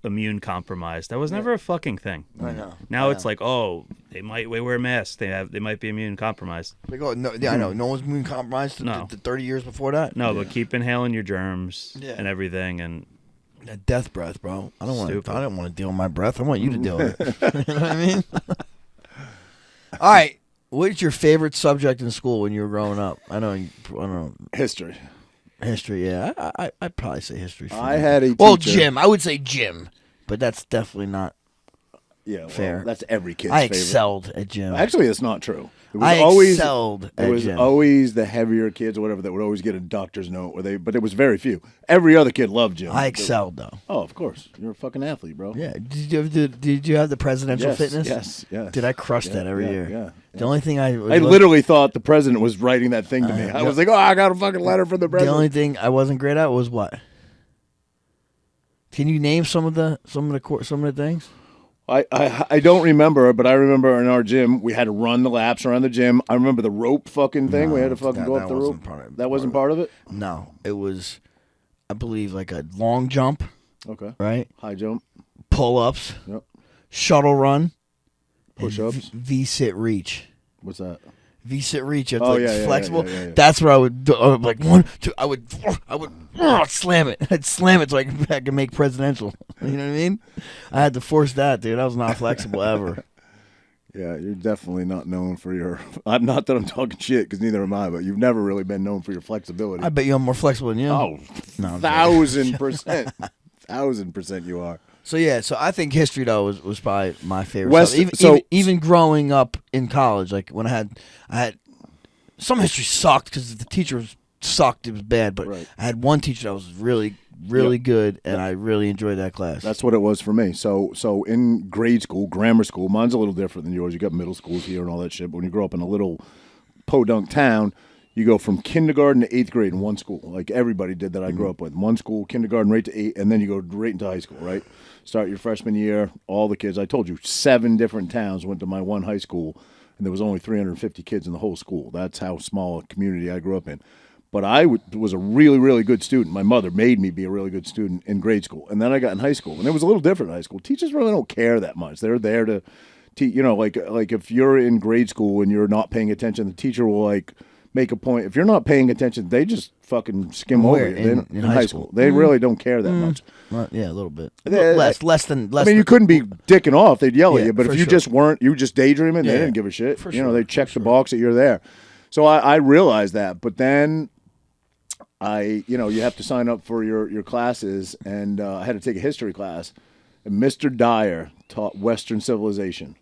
immune compromised. That was never a fucking thing. I know. Now it's like, oh, they wear masks. They might be immune compromised. Like, oh, no, yeah, I know. No one's immune compromised the 30 years before that. No, but keep inhaling your germs and everything, and That death breath, bro. I don't want to deal with my breath. I want you to deal with it. You know what I mean? All right. What's your favorite subject in school when you were growing up? I don't know. History. History, yeah. I'd probably say history. I had a teacher. Well, gym. I would say gym, but that's definitely not fair. That's every kid's I favorite. excelled at gym. Actually, it's not true. It was I always, excelled It at was gym. always the heavier kids or whatever that would always get a doctor's note, but it was very few. Every other kid loved gym. I excelled, though. Oh, of course. You're a fucking athlete, bro. Yeah. Did you have the presidential fitness? Yes. Did I crush that every year? Yeah. The only thing I literally thought the president was writing that thing to me. I was like, oh, I got a fucking letter from the The president. only thing I wasn't great at was what? Can you name some of the things? I don't remember, but I remember in our gym we had to run the laps around the gym. I remember the rope fucking thing. We had to fucking go up the rope. That wasn't part of it? No, it was. I believe, like a long jump, Okay. right? High jump. Pull-ups, Yep. shuttle run, Push-ups. V-sit reach. What's that? V-sit reach. It's Oh, like yeah, flexible. yeah. That's where I would do, like 1, 2. I would slam it. I'd slam it so I could make presidential. You know what I mean? I had to force that, dude. I was not flexible ever. Yeah, you're definitely not known for your. I'm not that I'm talking shit because neither am I, but you've never really been known for your flexibility. I bet you I'm more flexible than you. Oh, No, I'm 1,000%. 1,000% you are. So yeah, so I think history though was probably my favorite. West- Stuff. Even growing up in college, like when I had some history sucked because the teacher sucked. It was bad, but Right. I had one teacher that was really good, and I really enjoyed that class. That's what it was for me. So in grade school, grammar school, mine's a little different than yours. You got middle schools here and all that shit. But when you grow up in a little podunk town, you go from kindergarten to 8th grade in one school. Like everybody did that I grew up with. One school, kindergarten, right to 8, and then you go right into high school, right? Start your freshman year, all the kids. I told you, 7 different towns went to my one high school, and there was only 350 kids in the whole school. That's how small a community I grew up in. But I was a really, really good student. My mother made me be a really good student in grade school. And then I got in high school, and it was a little different in high school. Teachers really don't care that much. They're there to teach. You know, like if you're in grade school and you're not paying attention, the teacher will like make a point. If you're not paying attention, they just fucking skim over you. In high school. They really don't care that much. Well, yeah, a little bit. They- Less than. I mean, you couldn't be dicking off. They'd yell at Yeah, you. But for if you sure. just weren't, you were just daydreaming, they Yeah, didn't give a shit. for You know, sure, they checked the box that you're there. So I realized that. But then you have to sign up for your classes, and I had to take a history class. And Mr. Dyer taught Western civilization.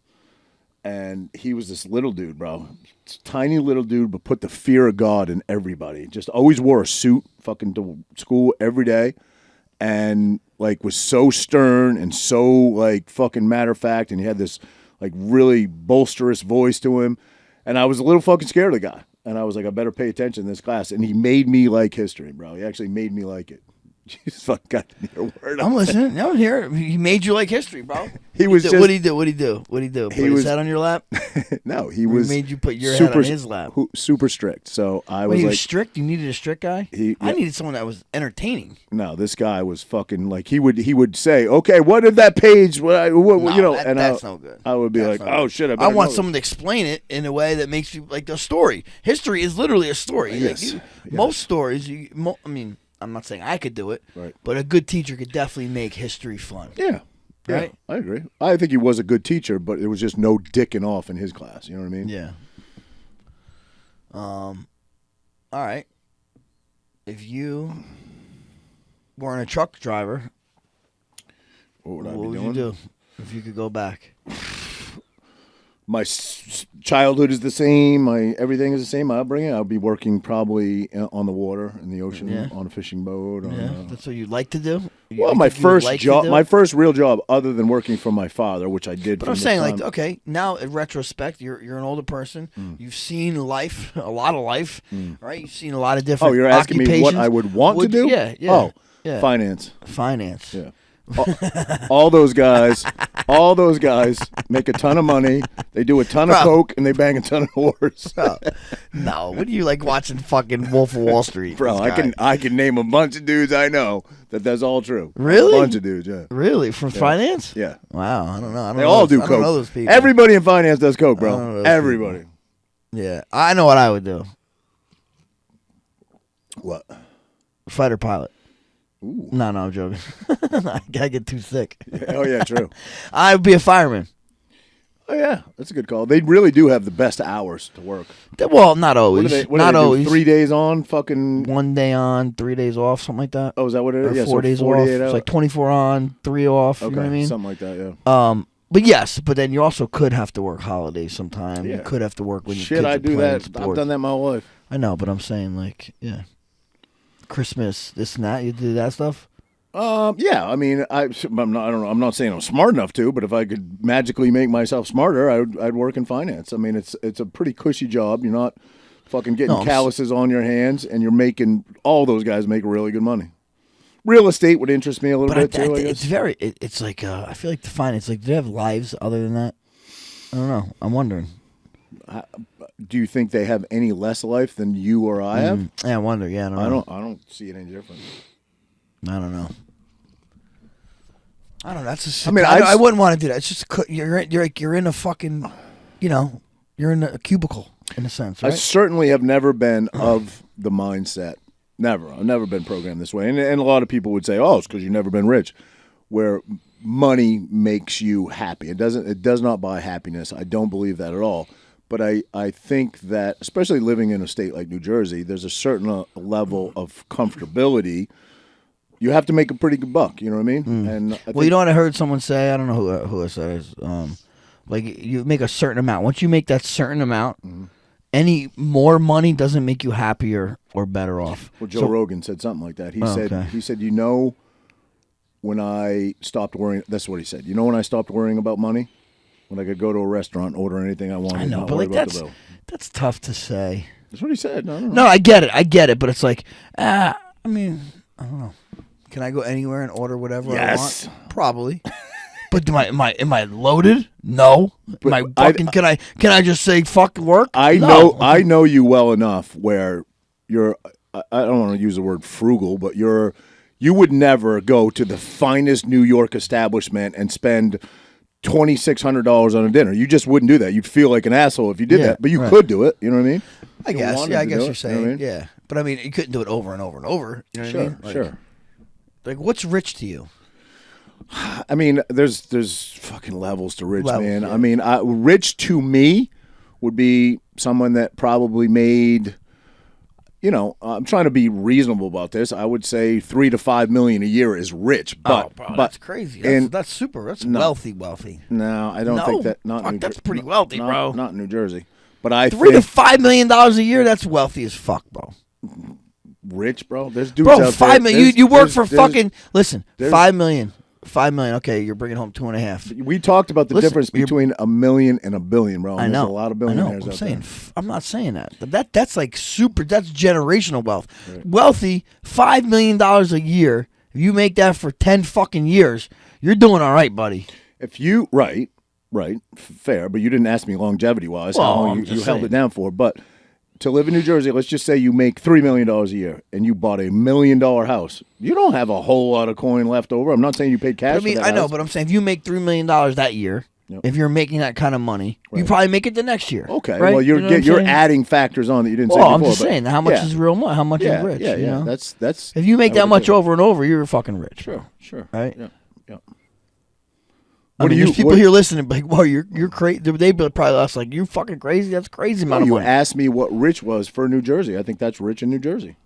And he was this little dude, bro. Tiny little dude, but put the fear of God in everybody. Just always wore a suit fucking to school every day. And like was so stern and so like fucking matter of fact. And he had this like really bolsterous voice to him. And I was a little fucking scared of the guy. And I was like, I better pay attention to this class. And he made me like history, bro. He actually made me like it. Jesus fucking got your word. I'm listening. I'm here. He made you like history, bro. He was just. What did he do? What did he do? What did he do? Put his was- head on your lap? No, he Or was. made you put your head on his lap? Super strict. So I Wait, was he like, was strict? You needed a strict guy? I yeah. needed someone that was entertaining. no, this guy was fucking like he would say, okay, what if that page? What, you know, and that's no good. I would be That's like, not oh good. shit, I I better want know someone to explain it in a way that makes you like a story. History is literally a story. Like, Yes. Most stories, I mean, I'm not saying I could do it, Right. but a good teacher could definitely make history fun. this. Yeah, Right? I agree. I think he was a good teacher, but it was just no dicking off in his class. You know what I mean? Yeah. All right. If you weren't a truck driver, What would I what be would doing? you do if you could go back? My childhood is the same. My everything is the same. I'll bring it. I'll be working probably on the water, in the ocean, Yeah. on a fishing boat. Yeah, that's what you'd like to do. Well, You my think you would first like to job, do my it? first real job, other than working for my father, which I did. But from I'm the saying, time, like, okay, now in retrospect, you're an older person. You've seen life, a lot of life, right? You've seen a lot of different. Oh, you're asking me what occupations. I would want to do? Yeah, yeah. Oh, yeah. finance. Finance. Yeah. all those guys make a ton of money. They do a ton of Bro. coke and they bang a ton of whores. Bro, no, what do you like watching fucking Wolf of Wall Street? Bro, this guy? I can name a bunch of dudes I know that's all true. Really? A bunch of dudes, yeah. Really from finance? Yeah. Wow, I don't know. I don't They know all those- do I coke. don't know those people. Everybody in finance does coke, I don't know bro. those Everybody. Yeah, I know what I would do. What? Fighter pilot. Ooh. No, I'm joking. I get too sick. Oh yeah, true. I would be a fireman. Oh yeah, that's a good call. They really do have the best hours to work. Well, not always. What do they not do? always. 3 days on, fucking. 1 day on, 3 days off, something like that. Oh, is that what it Or is? Yeah, 4 so days off. 48 It's hours. like 24 on, 3 off. Okay, You know what I mean? something like that. Yeah. But yes, but then you also could have to work holidays sometime. Yeah. You could have to work when you Shit, I do that. I've Sports. done that my whole life. I know, but I'm saying like, yeah, Christmas, this and that. You do that stuff. Yeah. I mean, I'm not. I don't know. I'm not saying I'm smart enough to, but if I could magically make myself smarter, I'd work in finance. I mean, it's a pretty cushy job. You're not fucking getting No, I'm calluses on your hands, and you're making all those guys make really good money. Real estate would interest me a little bit too. I it's guess. very. It's like I feel like the finance. Like, do they have lives other than that? I don't know. I'm wondering. Do you think they have any less life than you or I have? Yeah, I wonder. Yeah, I don't know. I don't see it any different. I don't know. That's a. I mean, I wouldn't want to do that. It's just you're in a fucking, you're in a cubicle in a sense, right? I certainly have never been of the mindset. Never. I've never been programmed this way. And a lot of people would say, "Oh, it's because you've never been rich," where money makes you happy. It doesn't. It does not buy happiness. I don't believe that at all. But I think that, especially living in a state like New Jersey, there's a certain level of comfortability. You have to make a pretty good buck. You know what I mean? And Well, you know what I heard someone say? I don't know who it says. Like you make a certain amount. Once you make that certain amount, any more money doesn't make you happier or better off. Well, Joe Rogan said something like that. He said, when I stopped worrying, that's what he said. You know when I stopped worrying about money? When I could go to a restaurant, order anything I wanted. I know, not but worry like about the bill. that's tough to say. That's what he said. No, No, I get it, but it's like, I mean, I don't know. Can I go anywhere and order whatever I want? Probably. But am I loaded? No. Am I fucking, can I just say fuck work? I know you well enough where you're. I don't want to use the word frugal, but you would never go to the finest New York establishment and spend $2,600 on a dinner. You just wouldn't do that. You'd feel like an asshole if you did that. But you could do it. You know what I mean? I guess. Yeah, I guess you're saying. You know what I mean? Yeah. But I mean, you couldn't do it over and over and over. You know what I mean? Like, sure. Like, what's rich to you? I mean, there's fucking levels to rich, man. Yeah. I mean, rich to me would be someone that probably made, I'm trying to be reasonable about this. I would say $3 to $5 million a year is rich. But, bro, that's crazy. That's super. That's wealthy. No, I don't think that. That's pretty wealthy, bro. Not in New Jersey. But I $3 think to $5 million a year. That's wealthy as fuck, bro. Rich, bro. There's dudes Bro, out $5 there. million. You work for fucking. Listen, $5 million. $5 million. Okay, you're bringing home 2.5. We talked about the difference between $1 million and $1 billion, bro. I know. There's a lot of billionaires out there. I'm not saying that. But that's like super. That's generational wealth. Right. Wealthy, $5 million a year. If you make that for 10 fucking years, you're doing all right, buddy. If you right, fair. But you didn't ask me longevity wise. How long you held it down for? But to live in New Jersey, let's just say you make $3 million a year and you bought $1 million house. You don't have a whole lot of coin left over. I'm not saying you paid cash. But I know, but I'm saying if you make $3 million that year, if you're making that kind of money, you probably make it the next year. Okay, right? well you're adding factors on that you didn't say before. I'm just saying how much is real money, how much is rich. Yeah, you know? That's if you make that much over and over, you're fucking rich. Sure, right? Yeah. There's people here listening, like, "Whoa, you're crazy." They probably ask, like, "You fucking crazy? That's crazy amount of money." You asked me what rich was for New Jersey. I think that's rich in New Jersey.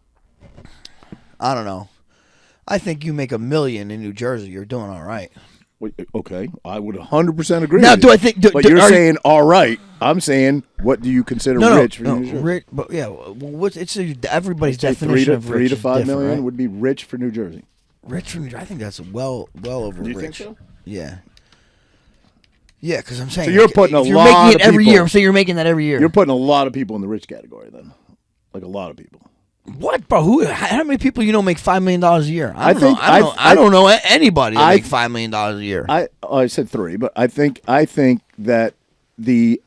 I don't know. I think you make $1 million in New Jersey, you're doing all right. Okay, I would 100% agree. Now, with do you. I think? But you're saying all right. I'm saying, what do you consider rich for New Jersey? Rich, but yeah, it's everybody's definition of rich. $3 to $5 million right? would be rich for New Jersey. Rich for New Jersey, I think that's well over Do you rich. think so? Yeah. Yeah, because I'm saying so you're putting if a you're lot making it of every people, year. I'm saying you're making that every year. You're putting a lot of people in the rich category then, like a lot of people. What, bro? How many people make $5 million a year? I don't know anybody that make $5 million a year. I said 3, but I think that the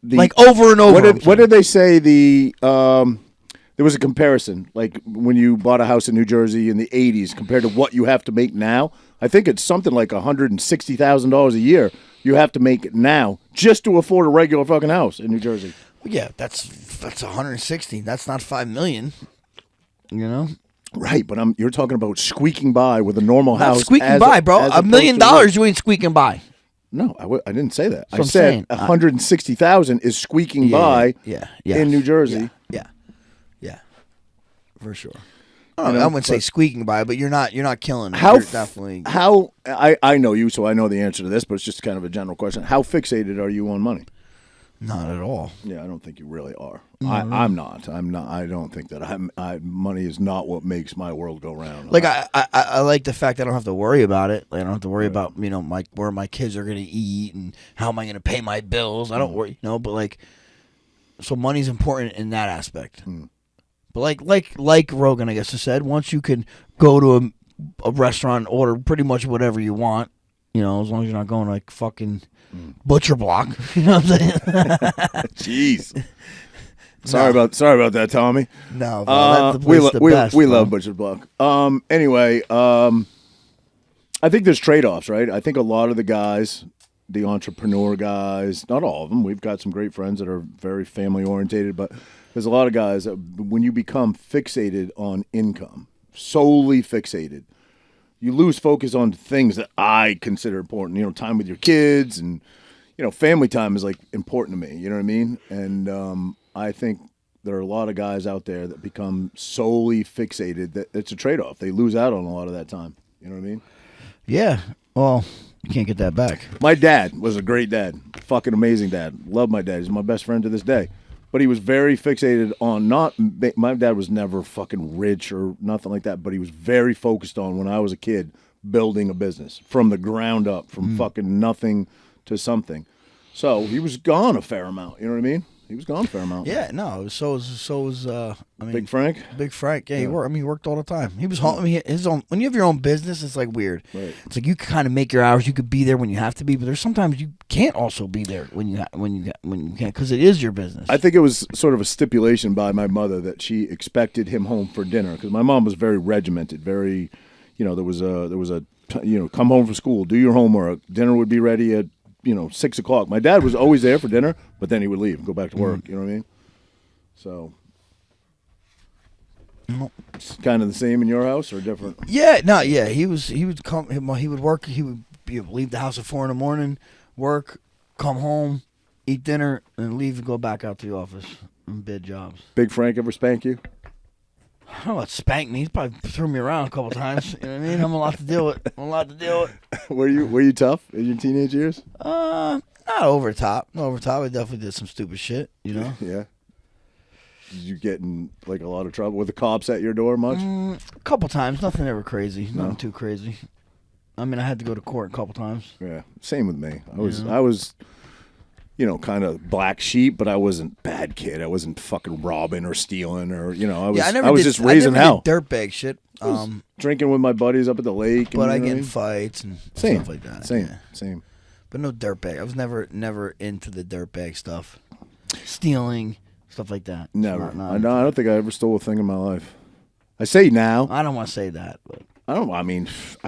like over and over. What did they say? There was a comparison, like when you bought a house in New Jersey in the 80s compared to what you have to make now. I think it's something like $160,000 a year you have to make now just to afford a regular fucking house in New Jersey. Well, yeah, that's 160. That's not $5 million. You know, right? But you're talking about squeaking by with a normal house. Squeaking by, bro. $1 million you ain't squeaking by. No, I didn't say that. I said 160,000 is squeaking by. In New Jersey. Yeah, for sure. I wouldn't say squeaking by, but you're not killing it. How you're definitely I know you, so I know the answer to this, but it's just kind of a general question. How fixated are you on money? Not at all. Yeah, I don't think you really are. Mm-hmm. I'm not. I don't think that money is not what makes my world go round. Like I like the fact that I don't have to worry about it. Like I don't have to worry about where my kids are going to eat and how am I going to pay my bills. I don't worry, but like, so money's important in that aspect. Mm. But like Rogan, I guess, has said, once you can go to a restaurant and order pretty much whatever you want, as long as you're not going to like fucking Butcher Block, you know what I'm saying? Jeez. Sorry about that, Tommy. No, bro, we love Butcher's Block. Anyway, I think there's trade-offs, right? I think a lot of the guys, the entrepreneur guys, not all of them. We've got some great friends that are very family-orientated, but there's a lot of guys that when you become fixated on income, solely fixated, you lose focus on things that I consider important. You know, time with your kids and, you know, family time is like important to me. You know what I mean? And I think there are a lot of guys out there that become solely fixated. That it's a trade-off. They lose out on a lot of that time. You know what I mean? Yeah. Well, you can't get that back. My dad was a great dad. Fucking amazing dad. Love my dad. He's my best friend to this day. But he was very fixated on my dad was never fucking rich or nothing like that, but he was very focused on, when I was a kid, building a business from the ground up, from fucking nothing to something. So he was gone a fair amount. You know what I mean? He was gone a fair amount. Yeah, no. So was Big Frank. Big Frank. Yeah, he worked all the time. He was home. I mean, his own. When you have your own business, it's like weird. Right. It's like you can kind of make your hours. You could be there when you have to be, but there's sometimes you can't also be there when you can't, because it is your business. I think it was sort of a stipulation by my mother that she expected him home for dinner, because my mom was very regimented. Very, you know, there was a come home from school, do your homework. Dinner would be ready at 6 o'clock. My dad was always there for dinner, but then he would leave and go back to work. You know what I mean? So, it's kind of the same in your house or different? Yeah, no, yeah. He would come. He would work. He would leave the house at 4 a.m, work, come home, eat dinner, and leave and go back out to the office and bid jobs. Big Frank ever spank you? I don't know what spank me. He's probably threw me around a couple times. You know what I mean? I'm a lot to deal with. Were you tough in your teenage years? Not over top. Not over top. I definitely did some stupid shit. You know? Yeah. Did you get in like a lot of trouble with the cops at your door much? A couple times. Nothing ever crazy. Nothing too crazy. I mean, I had to go to court a couple times. Yeah. Same with me. I was kind of black sheep, but I wasn't bad kid. I wasn't fucking robbing or stealing or, I was just raising hell. Dirtbag shit. Drinking with my buddies up at the lake. But I get in fights and stuff like that. Same. But no dirtbag. I was never into the dirtbag stuff. Stealing, stuff like that. Never. I don't think I ever stole a thing in my life. I say now. I don't want to say that, but I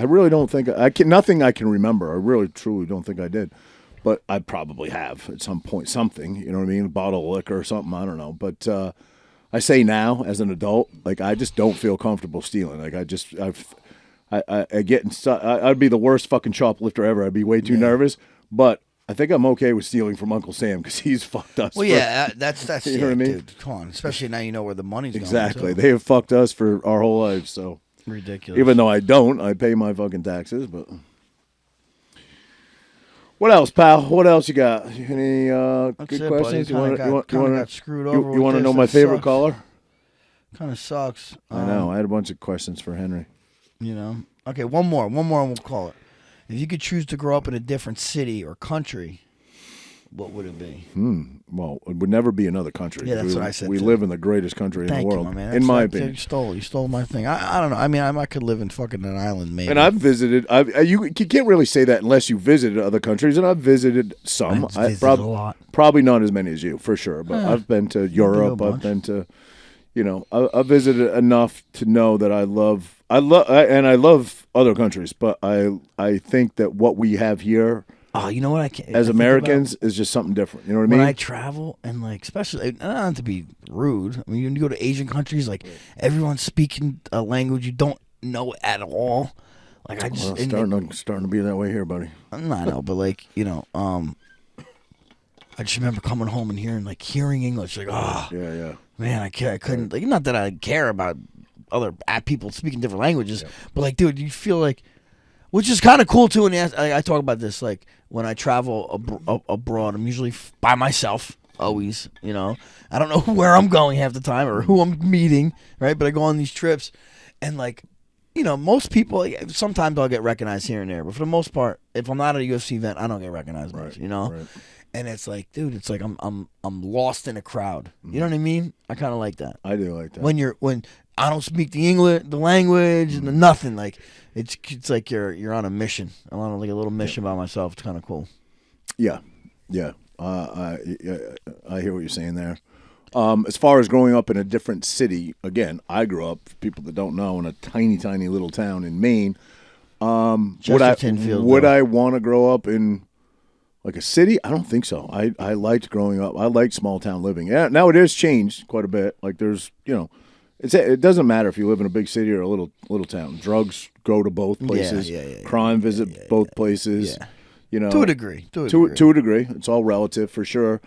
really don't think nothing I can remember. I really truly don't think I did. But I probably have at some point something, you know what I mean? A bottle of liquor or something, I don't know. But I say now, as an adult, like I just don't feel comfortable stealing. Like I'd be the worst fucking shoplifter ever. I'd be way too nervous. But I think I'm okay with stealing from Uncle Sam because he's fucked us. Well, that's you know what I mean? Dude, come on, especially now you know where the money's exactly. going. Exactly, they have fucked us for our whole lives. So ridiculous. Even though I don't, I pay my fucking taxes, but. What else, pal? What else you got? Any good questions? You want to know my favorite caller? Kind of sucks. I know. I had a bunch of questions for Henry. Okay, one more, and we'll call it. If you could choose to grow up in a different city or country, what would it be? Well, it would never be another country. Yeah, that's what I said. We live in the greatest country in the world, my man. in my opinion. You stole my thing. I don't know. I mean, I could live in fucking an island, maybe. And I've visited. You can't really say that unless you visited other countries, and I've visited some. I've visited a lot. Probably not as many as you, for sure. But I've been to Europe. I've been to, I've visited enough to know that I love other countries. But I think that what we have here. Oh, you know what I can as Americans is just something different. You know what I mean? When I travel and especially not to be rude. I mean, when you go to Asian countries, everyone's speaking a language you don't know at all. Starting to be that way here, buddy. I know, but I just remember coming home and hearing English, yeah. Man, I couldn't. Not that I care about other people speaking different languages, but dude, you feel which is kind of cool too. And I talk about this when I travel abroad. I'm usually by myself, always. I don't know where I'm going half the time or who I'm meeting, right? But I go on these trips, and most people. Sometimes I'll get recognized here and there, but for the most part, if I'm not at a UFC event, I don't get recognized much. Right. And it's dude, it's I'm lost in a crowd. You know what I mean? I kind of like that. I do like that. When I don't speak the language, and nothing. It's like you're on a mission. I'm on a little mission by myself. It's kind of cool. Yeah. I hear what you're saying there. As far as growing up in a different city, again, I grew up, for people that don't know, in a tiny, tiny little town in Maine. Would I want to grow up in like a city? I don't think so. I liked growing up. I liked small town living. Yeah, now it has changed quite a bit. Like there's, it doesn't matter if you live in a big city or a little town. Drugs go to both places. Crime visit both places. Yeah. To a degree. To a degree. It's all relative for sure.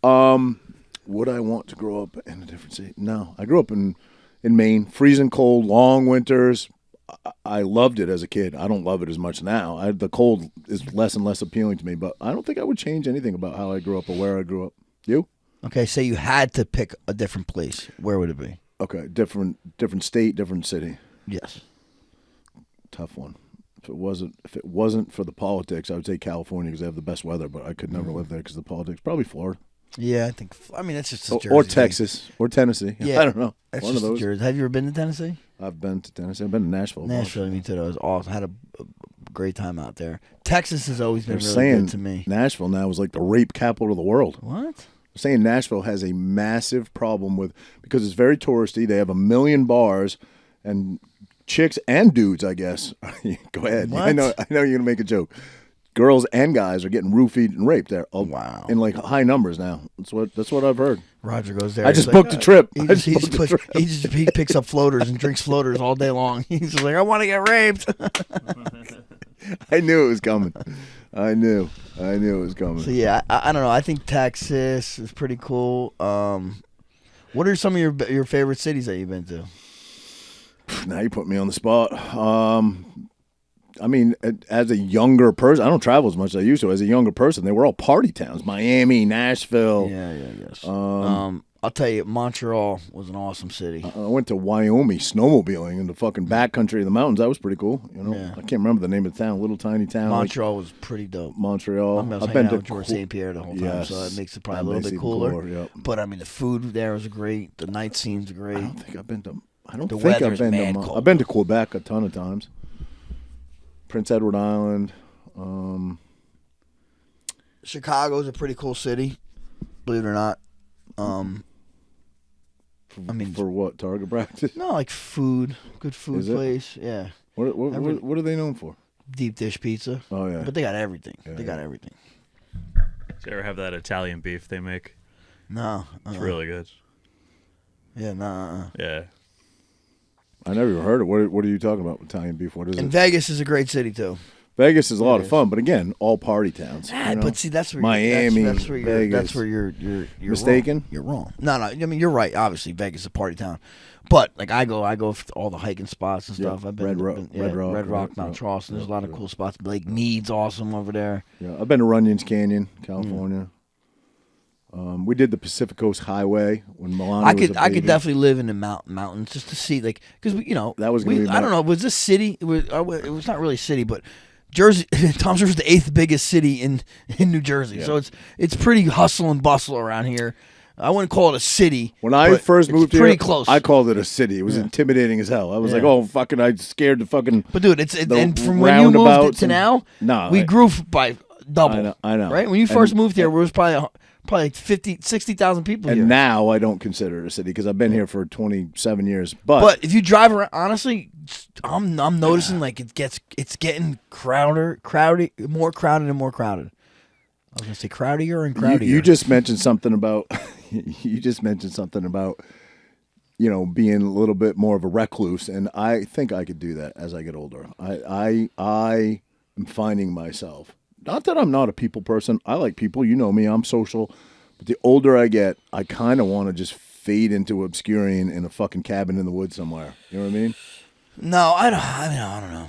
Would I want to grow up in a different city? No. I grew up in Maine, freezing cold, long winters. I loved it as a kid. I don't love it as much now. The cold is less and less appealing to me, but I don't think I would change anything about how I grew up or where I grew up. You? Okay, say you had to pick a different place. Where would it be? Okay, different state, different city. Yes. Tough one. If it wasn't for the politics, I would say California because they have the best weather, but I could never live there because of the politics. Probably Florida. Yeah, I mean, that's just a Jersey or Texas thing. Or Tennessee. Yeah, I don't know. That's one just of those. Jersey. Have you ever been to Tennessee? I've been to Tennessee. I've been to Nashville. Nashville, me too. That was awesome. I had a great time out there. Texas has always been really good to me. Nashville now is like the rape capital of the world. What? They're saying Nashville has a massive problem because it's very touristy. They have 1 million bars and chicks and dudes, I guess. Go ahead. What? I know you're gonna make a joke. Girls and guys are getting roofied and raped there. Wow. In like high numbers now. That's what I've heard. Roger goes there. I just booked a trip. He picks up floaters and drinks floaters all day long. He's just like, I want to get raped. I knew it was coming. I knew it was coming. So yeah, I don't know. I think Texas is pretty cool. What are some of your favorite cities that you've been to? Now you put me on the spot. I mean, as a younger person, I don't travel as much as I used to. As a younger person, they were all party towns. Miami, Nashville. Yes. I'll tell you, Montreal was an awesome city. I went to Wyoming snowmobiling in the fucking backcountry of the mountains. That was pretty cool. Yeah. I can't remember the name of the town. Little tiny town. Montreal was pretty dope. Montreal. I was hanging out with George St. Pierre the whole time, so that makes it probably a little bit cooler. Yep. But I mean, the food there was great. The night scenes are great. I don't think I've been to. The weather's mad cold. I've been to Quebec a ton of times. Prince Edward Island. Chicago's a pretty cool city, believe it or not. For what? Target practice? No, like food, good food place. Yeah. What are they known for? Deep dish pizza. Oh yeah. But they got everything. Yeah, they got everything. Did you ever have that Italian beef they make? No. It's really good. Yeah, no. Yeah. I never even heard it. What are you talking about? Italian beef? What is And it? Vegas is a great city too. Vegas is a lot of fun, but again, all party towns. But see, that's where Miami, that's where Vegas. That's where you're mistaken. Wrong. You're wrong. No. I mean, you're right. Obviously, Vegas is a party town, but like I go for all the hiking spots and stuff. I've been Red Rock, Mount Charleston. There's a lot of cool spots. Lake Mead's awesome over there. Yeah, I've been to Runyon's Canyon, California. We did the Pacific Coast Highway when Milano was a baby. I could definitely live in the mountains just to see, like, because that was gonna be I don't know, was this city? It was not really a city, but Jersey, Toms River is the 8th biggest city in New Jersey, so it's pretty hustle and bustle around here. I wouldn't call it a city. When I first moved here, pretty close. I called it a city. It was intimidating as hell. I was like, oh fucking, I'm scared to fucking. But dude, and from when you moved to now, we grew by double. I know. Right when you first moved here, there was probably 60,000 people here. And now I don't consider it a city because I've been here for 27 years. But if you drive around, honestly, I'm noticing like it's getting crowded, more crowded and more crowded. I was gonna say crowdier and crowdier. You just mentioned something about being a little bit more of a recluse, and I think I could do that as I get older. I am finding myself. Not that I'm not a people person. I like people. You know me. I'm social. But the older I get, I kind of want to just fade into obscuring in a fucking cabin in the woods somewhere. You know what I mean? No, I don't know.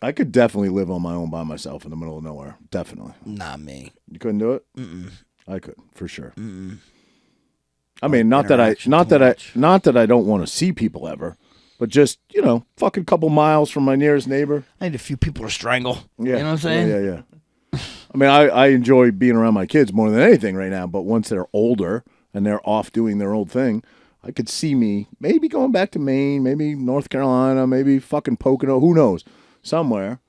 I could definitely live on my own by myself in the middle of nowhere. Definitely. Not me. You couldn't do it? Mm-mm. I could, for sure. Mm-mm. I mean, not that I don't want to see people ever. But just, fucking couple miles from my nearest neighbor. I need a few people to strangle. Yeah. You know what I'm saying? Yeah. I mean, I enjoy being around my kids more than anything right now, but once they're older and they're off doing their own thing, I could see me maybe going back to Maine, maybe North Carolina, maybe fucking Pocono, who knows, somewhere,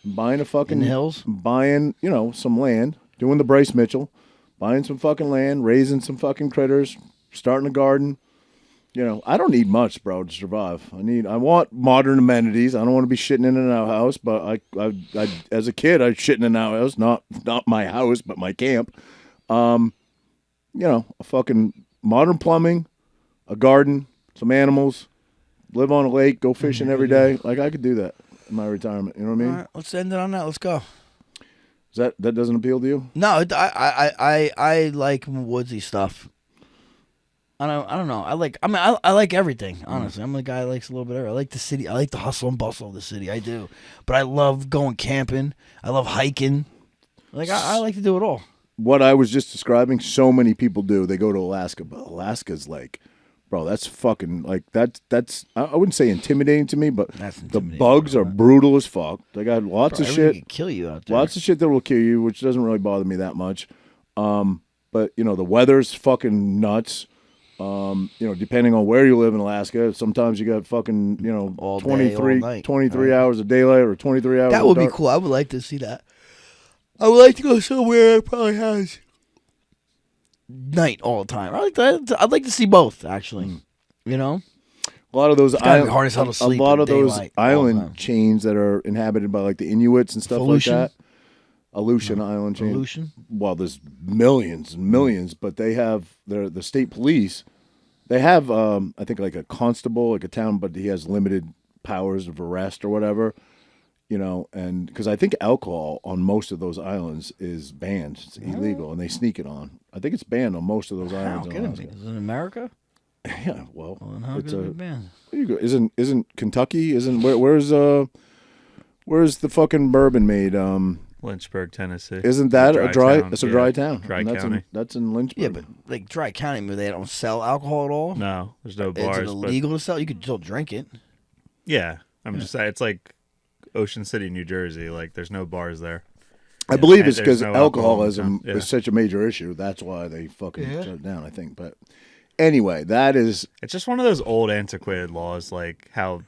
buying a fucking... In the hills? Buying, some land, doing the Bryce Mitchell, buying some fucking land, raising some fucking critters, starting a garden. I don't need much, bro, to survive. I want modern amenities. I don't want to be shitting in an outhouse, but I as a kid, I shit in an outhouse, not my house, but my camp. A fucking modern plumbing, a garden, some animals, live on a lake, go fishing every day. Like, I could do that in my retirement. You know what I mean? All right, let's end it on that. Let's go. That doesn't appeal to you? No, I like woodsy stuff. I don't know. I like everything. Honestly, I'm the guy that likes a little bit of everything. I like the city. I like the hustle and bustle of the city. I do, but I love going camping. I love hiking. Like I like to do it all. What I was just describing, so many people do. They go to Alaska, but Alaska's like, bro, that's fucking like that's. I wouldn't say intimidating to me, but the bugs are brutal as fuck. They got lots of shit. Can kill you out there. Lots of shit that will kill you, which doesn't really bother me that much. But the weather's fucking nuts. Depending on where you live in Alaska, sometimes you got fucking, all 23 right. hours of daylight or 23 hours That would of be dark. cool. I would like to see that. I would like to go somewhere that probably has night all the time. I'd like to see both, actually. A lot of those gotta be hard as hell to sleep in daylight all the island time. chains that are inhabited by like the Inuits and stuff Aleutian? like that. Aleutian Island chain. Aleutian? Well, there's millions and millions, but they have the state police. They have, I think, like a constable, like a town, but he has limited powers of arrest or whatever. And because I think alcohol on most of those islands is banned. It's illegal, and they sneak it on. I think it's banned on most of those islands. How is it in America? Yeah, well, Well, then how it's could it be banned? There you go. Isn't Kentucky? Where's the fucking bourbon made? Lynchburg, Tennessee. Isn't that a dry? town. It's a dry town. Dry And county. That's in Lynchburg. Yeah, but like Dry County, they don't sell alcohol at all. No, there's no Is bars. it illegal to sell? You could still drink it. Yeah, I'm just saying, it's like Ocean City, New Jersey. Like, there's no bars there. I believe it's There's because no alcohol in alcoholism town. Yeah. is such a major issue. That's why they fucking shut it down, I think. But anyway, that is It's just one of those old, antiquated laws, like how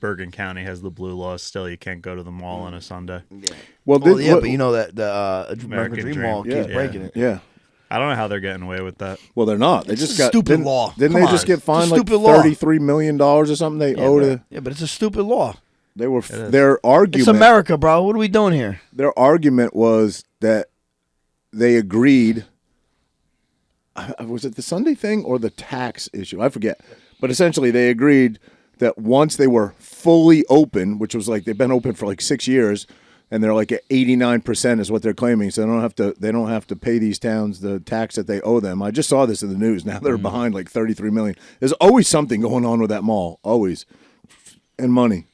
Bergen County has the blue laws. Still, you can't go to the mall on a Sunday. well. But What- you know that the American American Dream Dream. Mall keeps Yeah. breaking it. yeah. I don't know how they're getting away with that. Well, they're not. They It's just a got stupid didn't- law. Didn't Come they just on. get It's a fined like stupid law. $33 million or something? They owed it. Yeah, but it's a stupid law. They were is. their argument. It's America, bro. What are we doing here? Their argument was that they agreed. Was it the Sunday thing or the tax issue? I forget. But essentially, they agreed that once they were fully open, which was like they've been open for like 6 years, and they're like at 89% is what they're claiming, so they don't have to pay these towns the tax that they owe them. I just saw this in the news. Now they're behind like $33 million. There's always something going on with that mall, always, and money.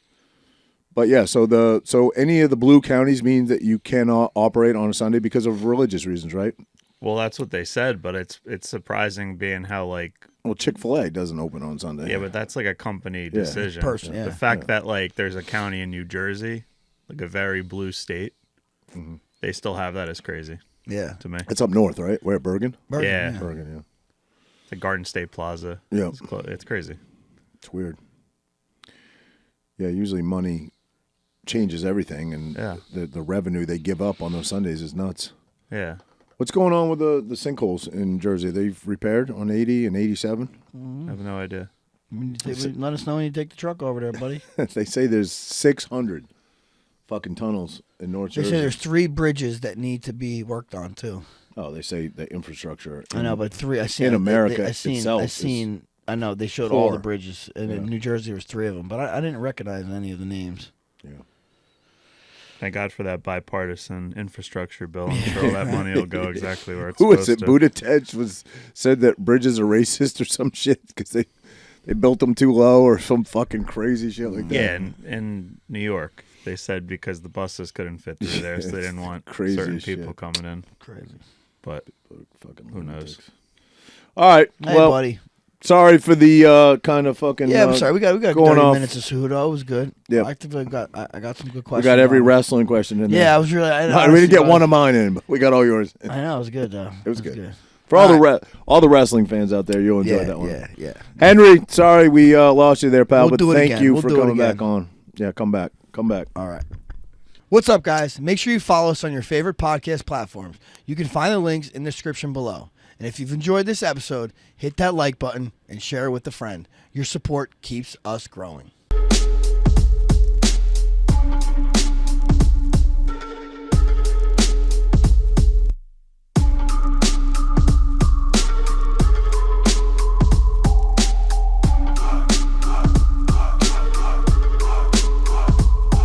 But yeah, so any of the blue counties means that you cannot operate on a Sunday because of religious reasons, right? Well, that's what they said, but it's surprising being how, like, Well, Chick-fil-A doesn't open on Sunday. yeah, but that's like a company decision. person, yeah. The fact that like there's a county in New Jersey, like a very blue state, they still have that is crazy Yeah. to me. It's up north, right? Where, Bergen? Yeah. Bergen, yeah. The Garden State Plaza. Yeah. It's crazy. It's weird. Yeah, usually money changes everything, and Yeah. the revenue they give up on those Sundays is nuts. Yeah. What's going on with the sinkholes in Jersey? They've repaired on 80 and 87? I have no idea. Let us know when you take the truck over there, buddy. They say there's 600 fucking tunnels in North They Jersey. say there's 3 bridges that need to be worked on too. Oh, they say the infrastructure. I know, but 3. I seen in America I seen. itself I is seen. I know they showed all the 4. bridges, and in New Jersey there's 3 of them, but I didn't recognize any of the names. Yeah. Thank God for that bipartisan infrastructure bill. I'm sure all that money will go exactly where it's Who supposed is it? to. Buttigieg said that bridges are racist or some shit because they built them too low or some fucking crazy shit like that. Yeah, in New York, they said because the buses couldn't fit through there, so they didn't want crazy certain shit. people coming in. Crazy. But Fucking who knows? lunatics. All right. Hey, well, buddy. sorry for the kind of fucking. Yeah, I'm sorry. We got going 30 off. minutes of Cejudo. It was good. Yeah. I think I got some good We questions. got every on it. wrestling question in there. Yeah, I was really. No, we didn't get one of mine in, but we got all yours. I know it was good though. It was good. For all the wrestling fans out there, you'll enjoy Yeah, that one. yeah. Henry, sorry we lost you there, pal, We'll but do it thank again. you We'll for do it coming again. back on. Yeah, come back. All right. What's up, guys? Make sure you follow us on your favorite podcast platforms. You can find the links in the description below. And if you've enjoyed this episode, hit that like button and share it with a friend. Your support keeps us growing.